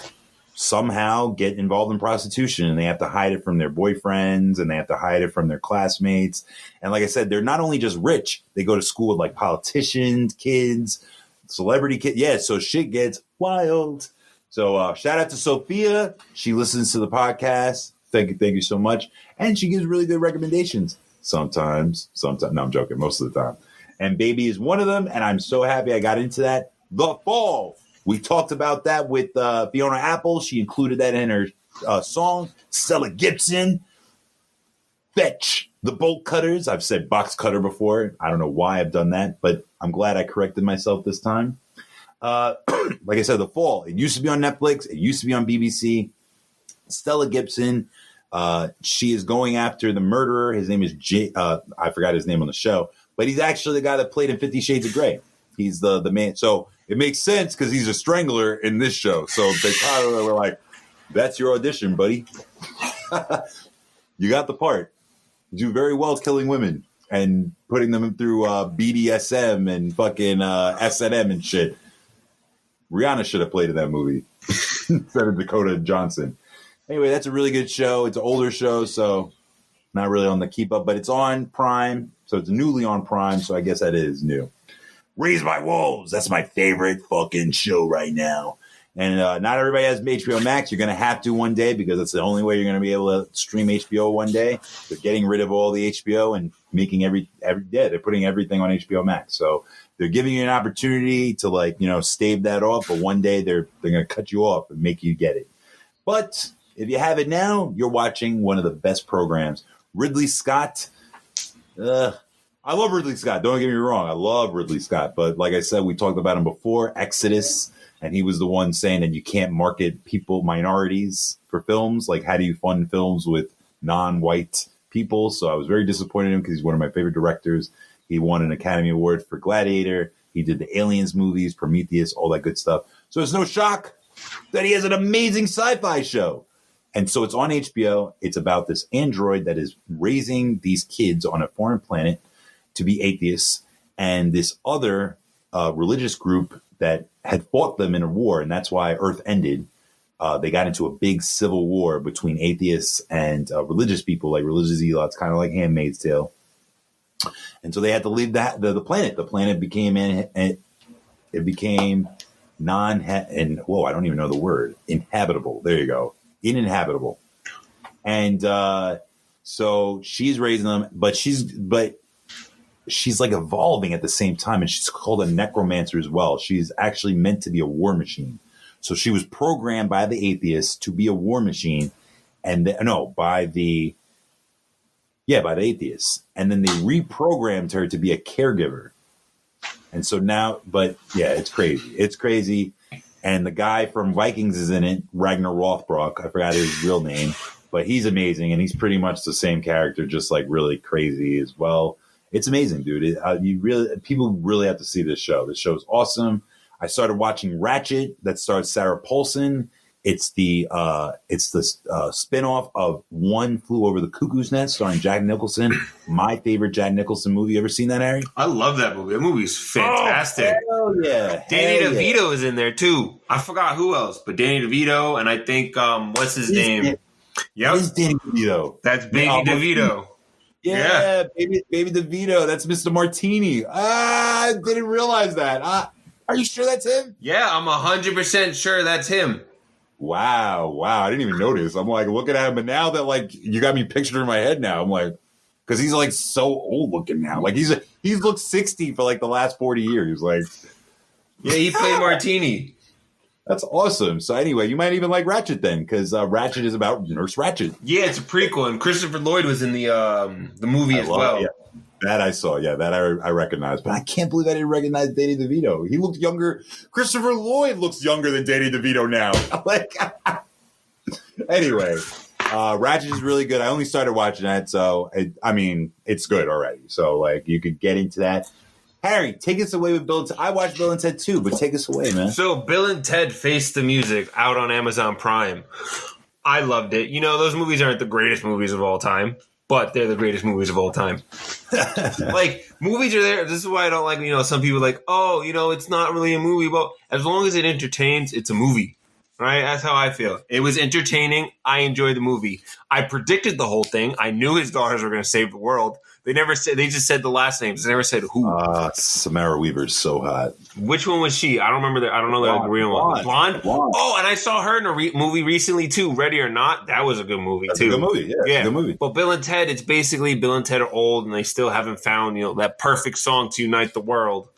somehow get involved in prostitution, and they have to hide it from their boyfriends, and they have to hide it from their classmates. And like I said, they're not only just rich, they go to school with like politicians, kids, celebrity kids. Yeah, so shit gets wild. So shout out to Sophia. She listens to the podcast. Thank you so much. And she gives really good recommendations. Sometimes. No, I'm joking. Most of the time. And Baby is one of them. And I'm so happy I got into that. The Fall. We talked about that with Fiona Apple. She included that in her song. Stella Gibson. Fetch. The Bolt Cutters. I've said box cutter before. I don't know why I've done that, but I'm glad I corrected myself this time. Like I said, The Fall. It used to be on Netflix. It used to be on BBC. Stella Gibson. She is going after the murderer. His name is I forgot his name on the show, but he's actually the guy that played in 50 Shades of Grey. He's the man. So it makes sense because he's a strangler in this show. So they kind of were like, "That's your audition, buddy. You got the part. You do very well killing women and putting them through BDSM and fucking S&M and shit." Rihanna should have played in that movie instead of Dakota Johnson. Anyway, that's a really good show. It's an older show, so not really on the keep up, but it's on Prime. So it's newly on Prime, so I guess that is new. Raised by Wolves. That's my favorite fucking show right now. And not everybody has HBO Max. You're going to have to one day because that's the only way you're going to be able to stream HBO one day. They're getting rid of all the HBO and making every day. They're putting everything on HBO Max. So they're giving you an opportunity to stave that off. But one day they're going to cut you off and make you get it. But if you have it now, you're watching one of the best programs. Ridley Scott. I love Ridley Scott. Don't get me wrong. I love Ridley Scott. But like I said, we talked about him before, Exodus. And he was the one saying that you can't market minorities for films. Like, how do you fund films with non-white people? So I was very disappointed in him because he's one of my favorite directors. He won an Academy Award for Gladiator. He did the Aliens movies, Prometheus, all that good stuff. So it's no shock that he has an amazing sci-fi show. And so it's on HBO. It's about this android that is raising these kids on a foreign planet to be atheists. And this other religious group that had fought them in a war, and that's why Earth ended. They got into a big civil war between atheists and religious people, like religious zealots, kind of like Handmaid's Tale. And so they had to leave the planet. The planet became I don't even know the word. Inhabitable. There you go. Uninhabitable. And so she's raising them, but she's like evolving at the same time, and she's called a necromancer as well. She's actually meant to be a war machine. So she was programmed by the atheists to be a war machine, by the atheists. And then they reprogrammed her to be a caregiver. And so now, it's crazy. It's crazy. And the guy from Vikings is in it, Ragnar Lothbrok. I forgot his real name, but he's amazing. And he's pretty much the same character, just like really crazy as well. It's amazing, dude. People really have to see this show. This show is awesome. I started watching Ratched that stars Sarah Paulson. It's the spinoff of One Flew Over the Cuckoo's Nest, starring Jack Nicholson. My favorite Jack Nicholson movie. You ever seen that, Harry? I love that movie. That movie's fantastic. Oh, hell yeah. Danny DeVito is in there too. I forgot who else, but Danny DeVito, and I think what's his name? Yep, it's Danny DeVito. That's Baby DeVito. Yeah, Baby DeVito. That's Mr. Martini. I didn't realize that. Are you sure that's him? Yeah, I'm 100% sure that's him. Wow. I didn't even notice. I'm like looking at him, but now that you got me pictured in my head now, I'm like, because he's like so old looking now. Like he's looked 60 for like the last 40 years. Like, yeah, he played Martini. That's awesome. So anyway, you might even like Ratched then, because Ratched is about Nurse Ratched. Yeah, it's a prequel, and Christopher Lloyd was in the movie as well. Yeah. That I saw. Yeah, that I recognized. But I can't believe I didn't recognize Danny DeVito. He looked younger. Christopher Lloyd looks younger than Danny DeVito now. Anyway, Ratched is really good. I only started watching that, so it's good already. So you could get into that. Harry, take us away with Bill and Ted. I watched Bill and Ted too, but take us away, man. So Bill and Ted Face the Music out on Amazon Prime. I loved it. Those movies aren't the greatest movies of all time, but they're the greatest movies of all time. Movies are there. This is why I don't like, some people are like, it's not really a movie. But as long as it entertains, it's a movie. Right? That's how I feel. It was entertaining. I enjoyed the movie. I predicted the whole thing. I knew his daughters were going to save the world. They never said. They just said the last names. They never said who. Samara Weaver's so hot. Which one was she? I don't remember. I don't know the Korean one. Blonde. Oh, and I saw her in a movie recently too. Ready or Not. That was a good movie That's too. A good movie. Yeah, it's a good movie. But Bill and Ted. It's basically Bill and Ted are old, and they still haven't found that perfect song to unite the world.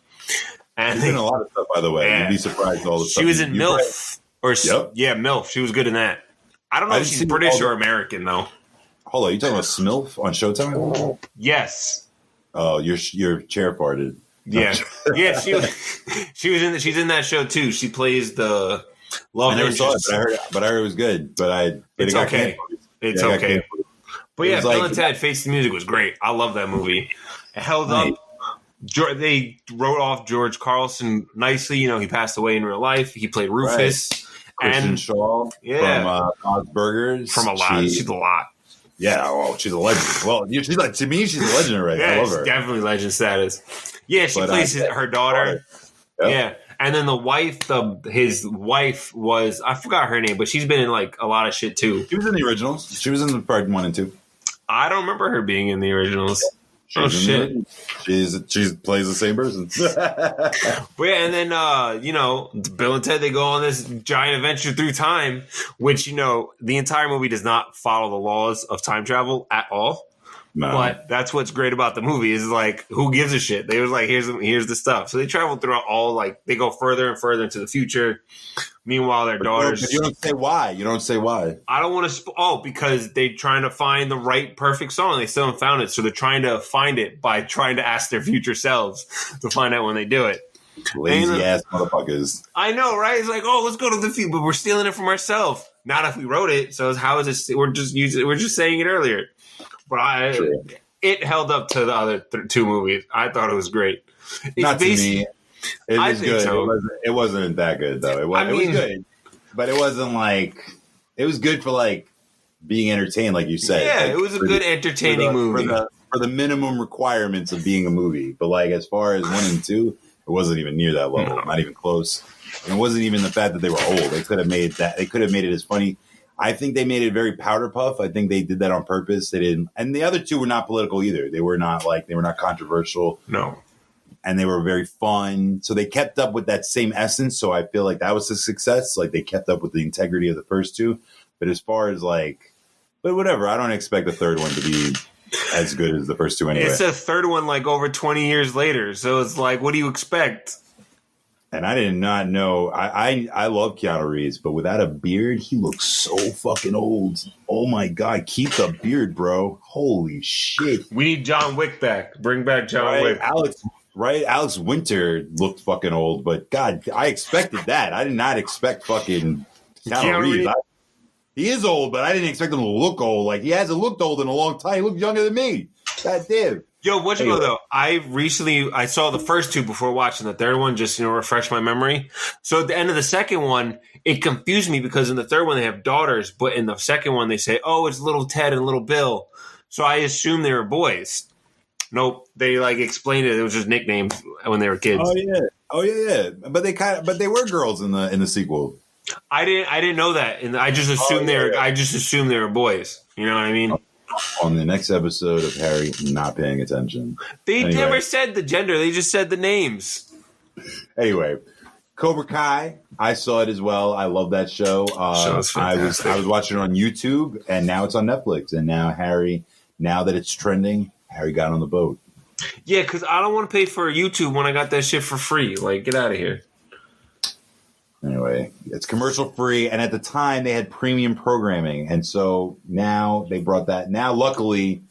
And she's in a lot of stuff, by the way. You'd be surprised all the stuff. She was in MILF. MILF. She was good in that. I don't know if she's British or American though. Hold on, you talking about Smilf on Showtime? Yes. Oh, your chair farted. Yeah, yeah. She's in that show too. She plays the love. I never interest. saw it, but I heard it was good. But it's okay. It's okay. But yeah, Bill and Ted Face the Music was great. I love that movie. It held up. They wrote off George Carlson nicely. He passed away in real life. He played Rufus. Right. Kristen Shaw from Bob's Burgers. From a lot. She's a lot. Yeah, well, she's a legend. Well, to me, she's a legend already. Yeah, I love her. She's definitely legend status. Yeah, she plays her daughter. Yep. Yeah. And then the wife, his wife was, I forgot her name, but she's been in a lot of shit too. She was in the originals. She was in the part 1 and 2. I don't remember her being in the originals. Oh shit! She plays the same person. But yeah, and then Bill and Ted, they go on this giant adventure through time, which the entire movie does not follow the laws of time travel at all. No. But that's what's great about the movie is who gives a shit? They was here's the stuff. So they travel throughout all they go further and further into the future. Meanwhile, their daughters. You don't say why. You don't say why. I don't want to. Because they're trying to find the right perfect song. They still haven't found it, so they're trying to find it by trying to ask their future selves to find out when they do it. Lazy ass motherfuckers. I know, right? It's let's go to the future, but we're stealing it from ourselves. Not if we wrote it. So how is it? We're just saying it earlier. But it held up to the other 2 movies. I thought it was great. Not to me. It was good. So. It wasn't that good though. It was good, but it wasn't it was good for being entertained, like you said. Yeah, it was a good entertaining movie for the minimum requirements of being a movie. But as far as 1 and 2, it wasn't even near that level. No. Not even close. And it wasn't even the fact that they were old. They could have made that. They could have made it as funny. I think they made it very powder puff. I think they did that on purpose. They didn't, and the other 2 were not political either. They were not controversial. No. And they were very fun. So they kept up with that same essence. So I feel that was a success. They kept up with the integrity of the first 2. But as far as but whatever, I don't expect the third one to be as good as the first 2 anyway. It's a third one over 20 years later. So it's what do you expect? And I did not know. I love Keanu Reeves, but without a beard, he looks so fucking old. Oh my God, keep the beard, bro. Holy shit. We need John Wick back. Bring back John Wick. Alex Winter looked fucking old, but God, I expected that. I did not expect fucking Keanu Reeves. He is old, but I didn't expect him to look old. He hasn't looked old in a long time. He looks younger than me. God damn. Yo, though? I saw the first 2 before watching the third one, just refresh my memory. So at the end of the second one, it confused me because in the third one they have daughters, but in the second one they say, "Oh, it's little Ted and little Bill." So I assumed they were boys. Nope, they explained it. It was just nicknames when they were kids. Oh yeah. But they were girls in the sequel. I didn't know that, and I just assumed I just assumed they were boys. You know what I mean? On the next episode of Harry not paying attention. They never said the gender. They just said the names. Anyway, Cobra Kai. I saw it as well. I love that show. I was watching it on YouTube, and now it's on Netflix. And now now that it's trending, Harry got on the boat. Yeah, because I don't want to pay for YouTube when I got that shit for free. Get out of here. Anyway, it's commercial free, and at the time they had premium programming, and so now they brought that. Now, luckily,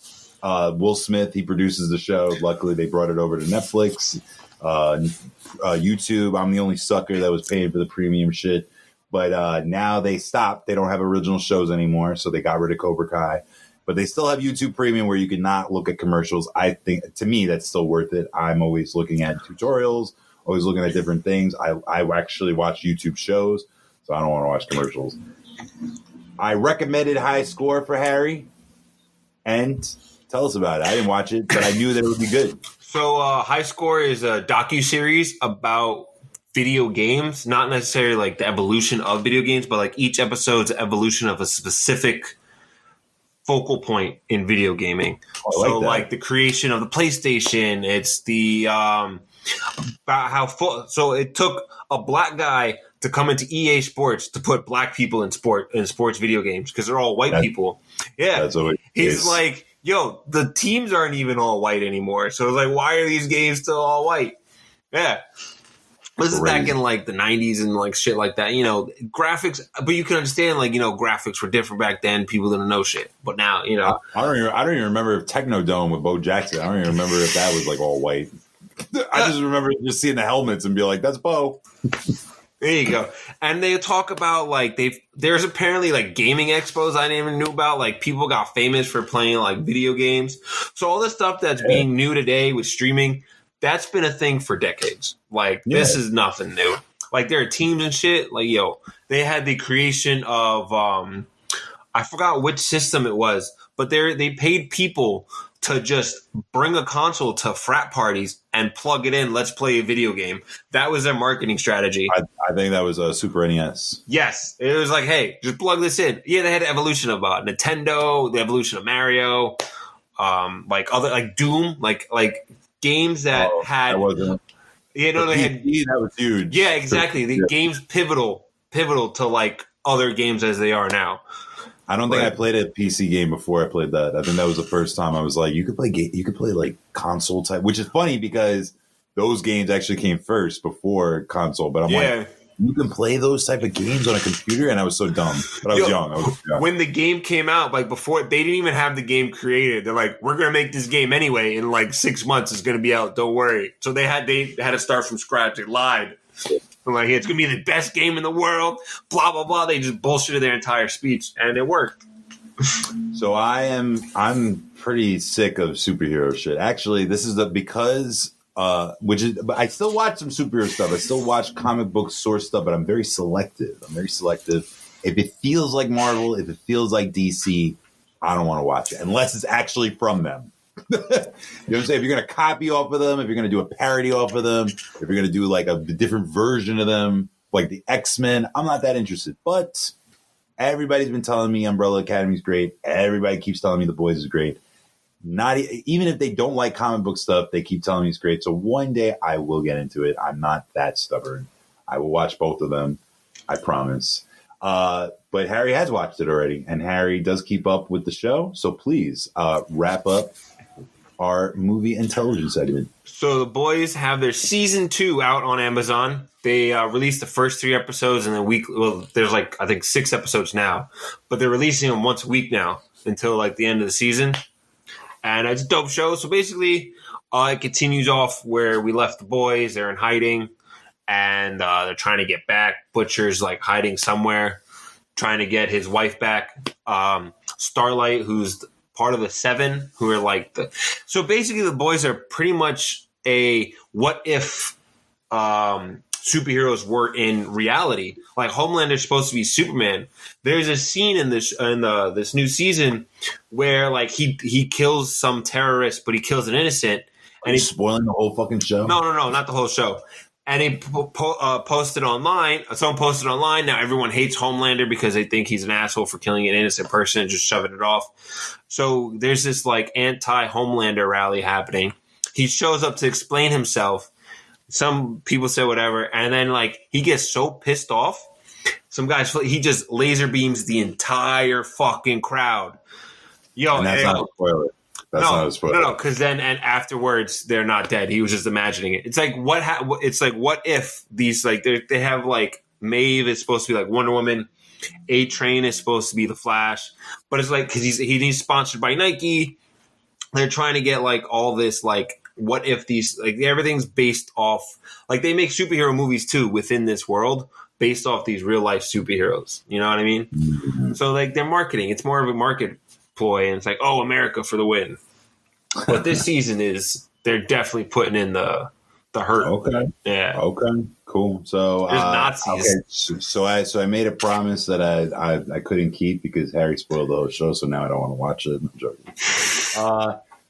Will Smith, he produces the show. Luckily, they brought it over to Netflix, YouTube. I'm the only sucker that was paying for the premium shit, but now they stopped. They don't have original shows anymore, so they got rid of Cobra Kai. But they still have YouTube Premium where you can not look at commercials. I think, to me, that's still worth it. I'm always looking at tutorials. Always looking at different things. I actually watch YouTube shows, so I don't want to watch commercials. I recommended High Score for Harry, and tell us about it. I didn't watch it, but I knew that it would be good. So High Score is a docuseries about video games, not necessarily like the evolution of video games, but like each episode's evolution of a specific focal point in video gaming. So like the creation of the PlayStation, it's the about how so it took a black guy to come into EA Sports to put black people in sports video games because they're all white people. Yeah, he's like, yo, the teams aren't even all white anymore. So it's like, why are these games still all white? Yeah. This is back in like the 90s and like shit like that, you know, graphics. But you can understand, like, you know, graphics were different back then. People didn't know shit. But now, you know, I don't even remember if Technodome with Bo Jackson. I don't even remember if that was like all white. I just remember just seeing the helmets and be like, "That's Bo." There you go. And they talk about like there's apparently like gaming expos I didn't even knew about. Like people got famous for playing like video games. So all this stuff that's being new today with streaming, that's been a thing for decades. Like this is nothing new. Like there are teams and shit. Like they had the creation of I forgot which system it was, but they paid people to just bring a console to frat parties and plug it in. Let's play a video game. That was their marketing strategy. I think that was a Super NES. Yes. It was like, hey, just plug this in. Yeah, they had the evolution of Nintendo, the evolution of Mario, like other, like Doom, like games that had. That wasn't. Yeah, no, they had. That was huge. Yeah, exactly. The game's pivotal to like other games as they are now. I don't think I played a PC game before I played that. I think that was the first time I was like, you could play like console type, which is funny because those games actually came first before console. But I'm like, you can play those type of games on a computer, and I was so dumb. But I was young. When the game came out, like before, they didn't even have the game created. They're like, we're gonna make this game anyway. In like 6 months, it's gonna be out. Don't worry. So they had to start from scratch. They lied. I'm like, hey, it's gonna be the best game in the world. Blah blah blah. They just bullshitted their entire speech, and it worked. So I'm pretty sick of superhero shit. Actually, this is but I still watch some superhero stuff. I still watch comic book source stuff, but I'm very selective. If it feels like Marvel, if it feels like DC, I don't want to watch it unless it's actually from them. You know what I'm saying? If you're going to copy off of them, if you're going to do a parody off of them, if you're going to do like a different version of them, like the X-Men, I'm not that interested. But everybody's been telling me Umbrella Academy is great. Everybody keeps telling me The Boys is great. Not even if they don't like comic book stuff, they keep telling me it's great. So one day I will get into it. I'm not that stubborn. I will watch both of them. I promise. But Harry has watched it already, and Harry does keep up with the show. So please wrap up our movie intelligence segment. So The Boys have their season 2 out on Amazon. They released the first 3 episodes in a week. Well, there's like, I think 6 episodes now, but they're releasing them once a week now until like the end of the season. And it's a dope show. So basically, it continues off where we left the boys. They're in hiding, and they're trying to get back. Butcher's like hiding somewhere, trying to get his wife back. Starlight, who's part of the 7, who are like so basically the boys are pretty much a what if superheroes were in reality. Like Homelander's supposed to be Superman. There's a scene in this new season where like he kills some terrorist, but he kills an innocent. And he's spoiling the whole fucking show. No, not the whole show. And he posted online. Someone posted online. Now everyone hates Homelander because they think he's an asshole for killing an innocent person and just shoving it off. So there's this like anti-Homelander rally happening. He shows up to explain himself. Some people say whatever, and then like he gets so pissed off. Some guys, he just laser beams the entire fucking crowd. Yo, and that's not a spoiler. That's not a spoiler. No, because then and afterwards they're not dead. He was just imagining it. It's like what if these like they have like Maeve is supposed to be like Wonder Woman, A-Train is supposed to be the Flash, but it's like because he's sponsored by Nike. They're trying to get like all this like. What if these like everything's based off like they make superhero movies too within this world based off these real life superheroes. You know what I mean? Mm-hmm. So like their marketing, it's more of a market ploy, and it's like, oh, America for the win. But this season they're definitely putting in the hurt. Okay. Yeah. Okay. Cool. So there's Nazis. Okay. So I made a promise that I couldn't keep because Harry spoiled the whole show. So now I don't want to watch it. I'm joking.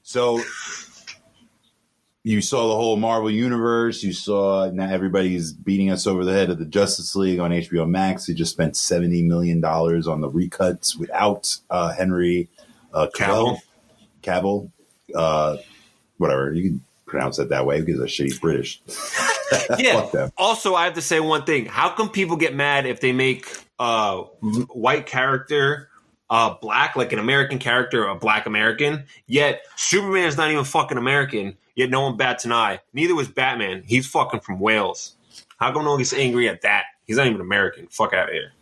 So. you saw the whole Marvel universe. You saw now everybody's beating us over the head of the Justice League on HBO Max. He just spent $70 million on the recuts without Henry Cavill. Whatever. You can pronounce it that way because shit, he's British. Yeah. Fuck them. Also, I have to say one thing. How come people get mad if they make a white character black, like an American character, a black American, yet Superman is not even fucking American, yet no one bats an eye. Neither was Batman. He's fucking from Wales. How come no one gets angry at that? He's not even American. Fuck out of here.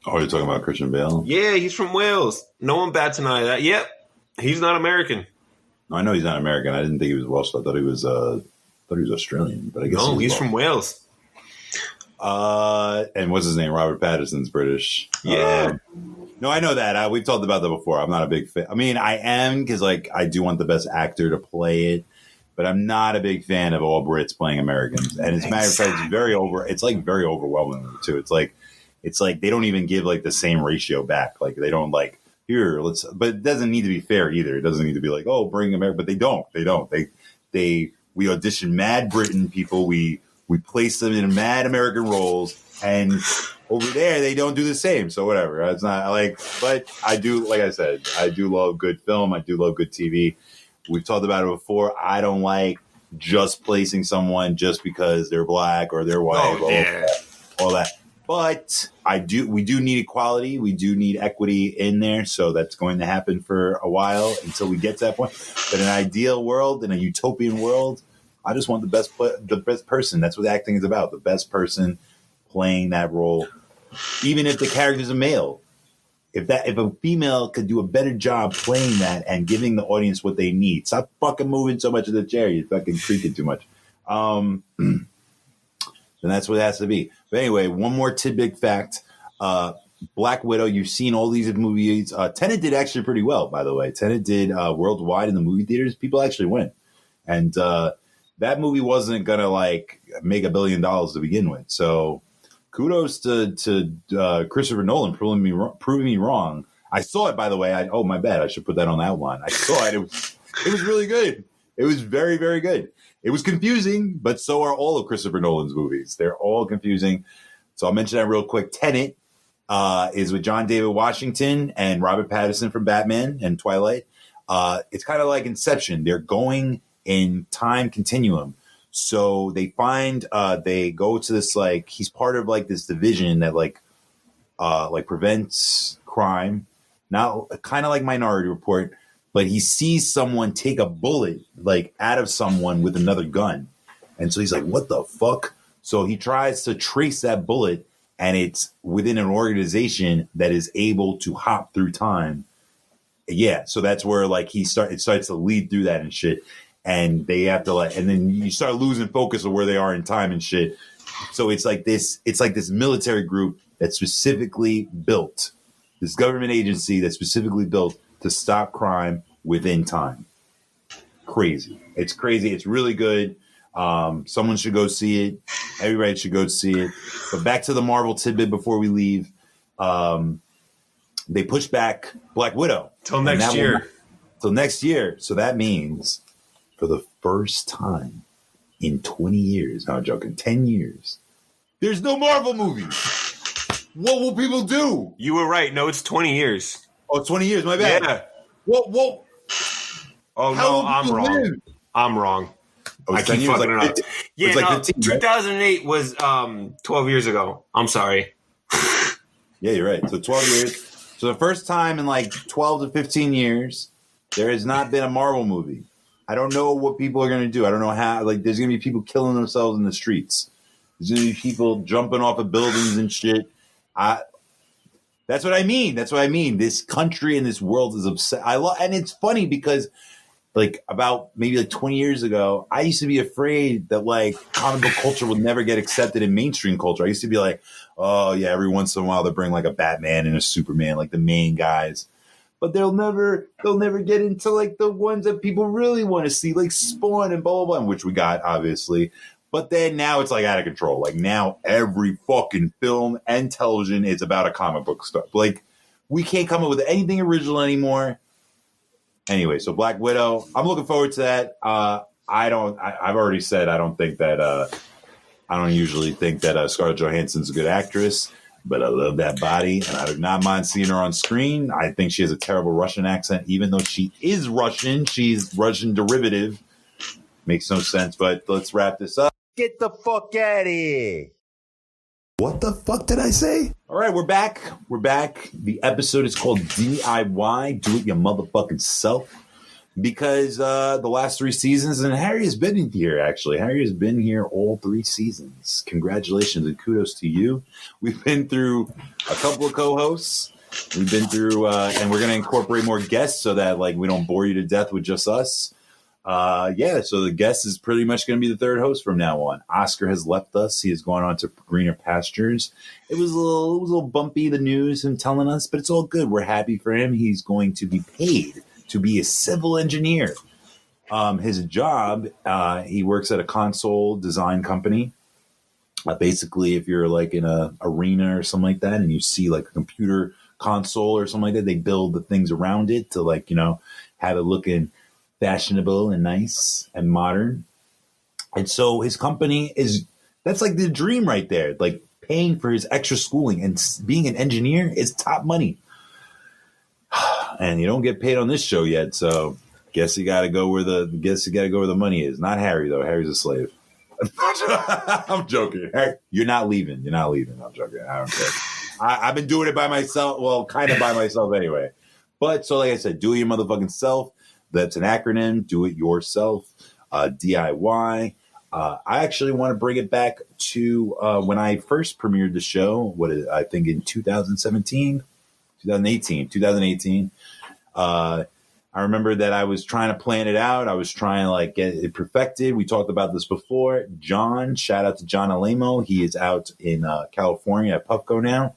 Oh, you're talking about Christian Bale? Yeah, he's from Wales. No one bats an eye at that. Yep, he's not American. No, I know he's not American. I didn't think he was Welsh. I thought he was Australian, but I guess no, he's from Wales. And what's his name? Robert Pattinson's British. Yeah. No, I know that. We've talked about that before. I'm not a big fan. I mean, I am because I do want the best actor to play it, but I'm not a big fan of all Brits playing Americans. And as a matter of fact, it's very overwhelming too. It's like they don't even give like the same ratio back. Like they don't like here. But it doesn't need to be fair either. It doesn't need to be like, oh, bring America. But they don't. We audition mad Britain people. We place them in mad American roles, and over there they don't do the same. So whatever. It's not like, but I do. Like I said, I do love good film. I do love good TV. We've talked about it before. I don't like just placing someone just because they're black or they're white. All that. But we do need equality. We do need equity in there. So that's going to happen for a while until we get to that point. But in an ideal world, in a utopian world, I just want the best person. That's what acting is about. The best person playing that role, even if the character's a male. If a female could do a better job playing that and giving the audience what they need. Stop fucking moving so much of the chair. You're fucking creaking too much. Then that's what it has to be. But anyway, one more tidbit fact. Black Widow, you've seen all these movies. Tenet did actually pretty well, by the way. Tenet did worldwide in the movie theaters. People actually went. And that movie wasn't going to like make $1 billion to begin with. So kudos to Christopher Nolan proving me wrong. I saw it, by the way. My bad. I should put that on the outline. I saw it. It was really good. It was very, very good. It was confusing, but so are all of Christopher Nolan's movies. They're all confusing. So I'll mention that real quick. Tenet is with John David Washington and Robert Pattinson from Batman and Twilight. It's kind of like Inception. They're going in time continuum. So they go to this, like, he's part of like this division that like prevents crime, not kind of like Minority Report, but he sees someone take a bullet like out of someone with another gun. And so he's like, what the fuck? So he tries to trace that bullet, and it's within an organization that is able to hop through time. Yeah. So that's where like it starts to lead through that and shit. And they have to and then you start losing focus of where they are in time and shit. So it's like this military group that's specifically built, this government agency that's specifically built to stop crime within time. Crazy. It's crazy. It's really good. Someone should go see it. Everybody should go see it. But back to the Marvel tidbit before we leave. They pushed back Black Widow. Till next year. Till next year. So that means for the first time in 20 years, no, I'm joking, 10 years, there's no Marvel movie. What will people do? You were right. No, it's 20 years. Oh, 20 years. My bad. Yeah. What? Oh, no, I'm wrong. Live? I'm wrong. Oh, I keep fucking it up. Yeah, like no, 15, 2008 was 12 years ago. I'm sorry. Yeah, you're right. So 12 years. So the first time in like 12 to 15 years, there has not been a Marvel movie. I don't know what people are going to do. I don't know how. Like, there's going to be people killing themselves in the streets. There's going to be people jumping off of buildings and shit. That's what I mean. This country and this world is upset. And it's funny because, like, about maybe like 20 years ago, I used to be afraid that like comic book culture would never get accepted in mainstream culture. I used to be like, oh yeah, every once in a while they bring like a Batman and a Superman, like the main guys, but they'll never get into like the ones that people really want to see, like Spawn and blah blah blah, which we got obviously. But then now it's like out of control. Like now every fucking film and television is about a comic book stuff. Like we can't come up with anything original anymore. Anyway, so Black Widow, I'm looking forward to that. I've already said I don't think that. I don't usually think that Scarlett Johansson's a good actress, but I love that body, and I do not mind seeing her on screen. I think she has a terrible Russian accent, even though she is Russian. She's Russian derivative. Makes no sense, but let's wrap this up. Get the fuck out of here. What the fuck did I say? All right, we're back. We're back. The episode is called DIY, Do It Your Motherfucking Self, because the last 3 seasons, and Harry has been in here, actually. Harry has been here all 3 seasons. Congratulations and kudos to you. We've been through a couple of co-hosts. We've been through, and we're going to incorporate more guests so that like we don't bore you to death with just us. So the guest is pretty much going to be the 3rd host from now on. Oscar has left us. He has gone on to greener pastures. It was a little bumpy, the news, him telling us, but it's all good. We're happy for him. He's going to be paid to be a civil engineer. His job, he works at a console design company. Basically, if you're like in a arena or something like that, and you see like a computer console or something like that, they build the things around it to like, have it looking fashionable and nice and modern. And so his company that's like the dream right there. Like paying for his extra schooling and being an engineer is top money. And you don't get paid on this show yet, so guess you got to go where the money is. Not Harry though. Harry's a slave. I'm joking. Harry, you're not leaving. I'm joking. I don't care. I've been doing it by myself. Well, kind of by myself anyway. But so like I said, do it your motherfucking self. That's an acronym. Do it yourself. DIY. I actually want to bring it back to when I first premiered the show. I think in 2018. I remember that I was trying to plan it out. I was trying to like get it perfected. We talked about this before. John, shout out to John Alamo. He is out in California at Puffco now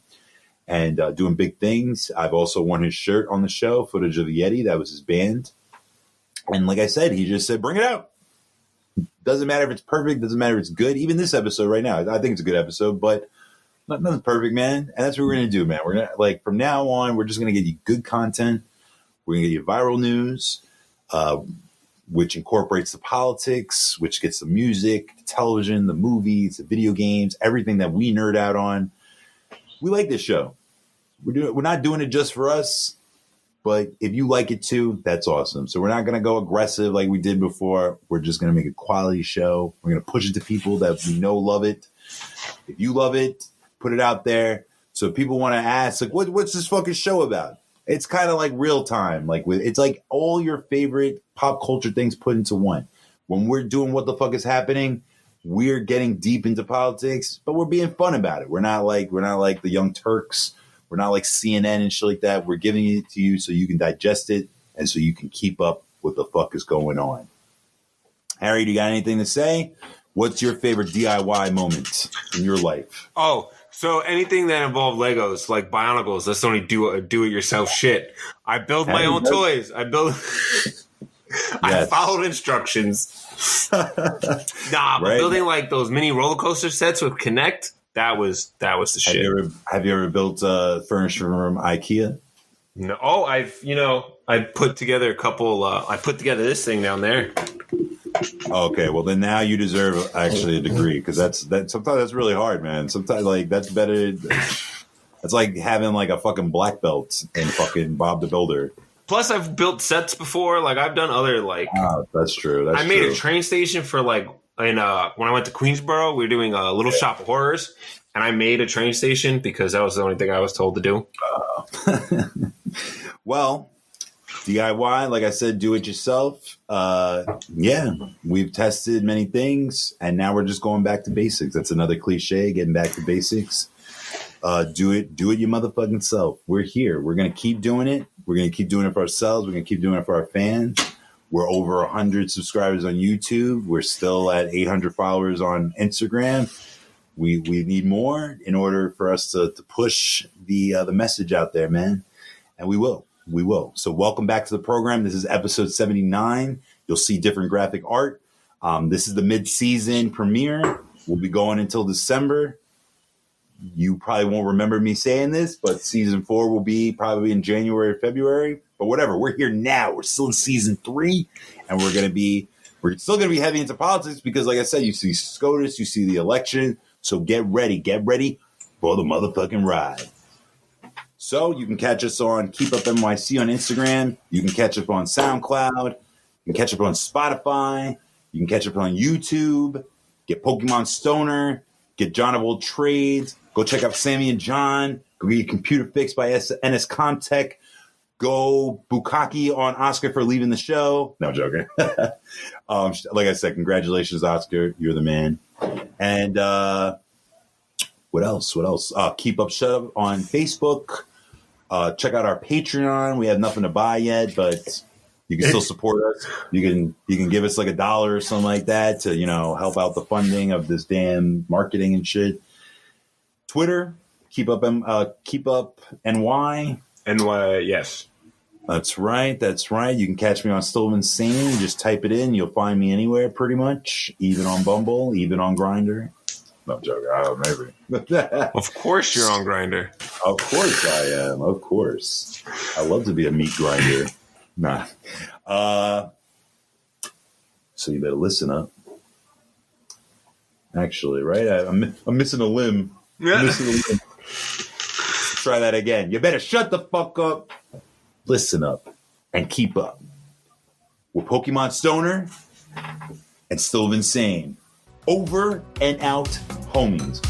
and doing big things. I've also worn his shirt on the show, footage of the Yeti. That was his band. And like I said, he just said, bring it out. Doesn't matter if it's perfect. Doesn't matter if it's good. Even this episode right now, I think it's a good episode, but nothing's perfect, man. And that's what we're going to do, man. We're going to, like, from now on, we're just going to get you good content. We're going to get you viral news, which incorporates the politics, which gets the music, the television, the movies, the video games, everything that we nerd out on. We like this show. We're not doing it just for us, but if you like it too, that's awesome. So we're not going to go aggressive like we did before. We're just going to make a quality show. We're going to push it to people that we know love it. If you love it, put it out there. So if people want to ask, like, what's this fucking show about? It's kind of like real time. It's like all your favorite pop culture things put into one. When we're doing what the fuck is happening, we're getting deep into politics, but we're being fun about it. We're not like the Young Turks. We're not like CNN and shit like that. We're giving it to you so you can digest it and so you can keep up with the fuck is going on. Harry, do you got anything to say? What's your favorite DIY moment in your life? Oh, so anything that involved Legos, like Bionicles, that's only do-it-yourself shit. I build my own toys. I followed instructions. But building like those mini roller coaster sets with Kinect, that was the shit. Have you ever built furniture from IKEA? No. Oh, I put together a couple. I put together this thing down there. Okay, well then now you deserve actually a degree because that's sometimes that's really hard, man. Sometimes like that's better. It's like having like a fucking black belt in fucking Bob the Builder. Plus, I've built sets before. Like I've done other like. Oh, that's true. I made a train station for like when I went to Queensboro, we were doing a Little Shop of Horrors, and I made a train station because that was the only thing I was told to do. Well. DIY, like I said, do it yourself. We've tested many things, and now we're just going back to basics. That's another cliche, getting back to basics. Do it your motherfucking self. We're here. We're going to keep doing it. We're going to keep doing it for ourselves. We're going to keep doing it for our fans. We're over 100 subscribers on YouTube. We're still at 800 followers on Instagram. We need more in order for us to push the message out there, man. And we will. We will. So welcome back to the program. This is episode 79. You'll see different graphic art. This is the mid-season premiere. We'll be going until December. You probably won't remember me saying this, but season 4 will be probably in January or February. But whatever, we're here now. We're still in season 3, and we're going to be We're still going to be heavy into politics because, like I said, you see SCOTUS, you see the election. So get ready for the motherfucking ride. So you can catch us on Keep Up NYC on Instagram. You can catch up on SoundCloud. You can catch up on Spotify. You can catch up on YouTube. Get Pokemon Stoner. Get John of Old Trades. Go check out Sammy and John. Go get your computer fixed by NS Comtech. Go Bukaki on Oscar for leaving the show. No, joking. Like I said, congratulations, Oscar. You're the man. And what else? Keep Up Shut Up on Facebook. Check out our Patreon. We have nothing to buy yet, but you can still support us. You can give us like $1 or something like that to, help out the funding of this damn marketing and shit. Twitter, keep up NY. NY, yes. That's right. You can catch me on stillvinsane. Just type it in. You'll find me anywhere pretty much, even on Bumble, even on Grindr. No, I'm joking. Maybe. Of course you're on Grindr. Of course I am. Of course. I love to be a meat grinder. Nah. So you better listen up. Actually, right? I'm missing a limb. Yeah. Try that again. You better shut the fuck up, listen up, and keep up. We're Pokemon Stoner and Stillvinsane. Over and out, homies.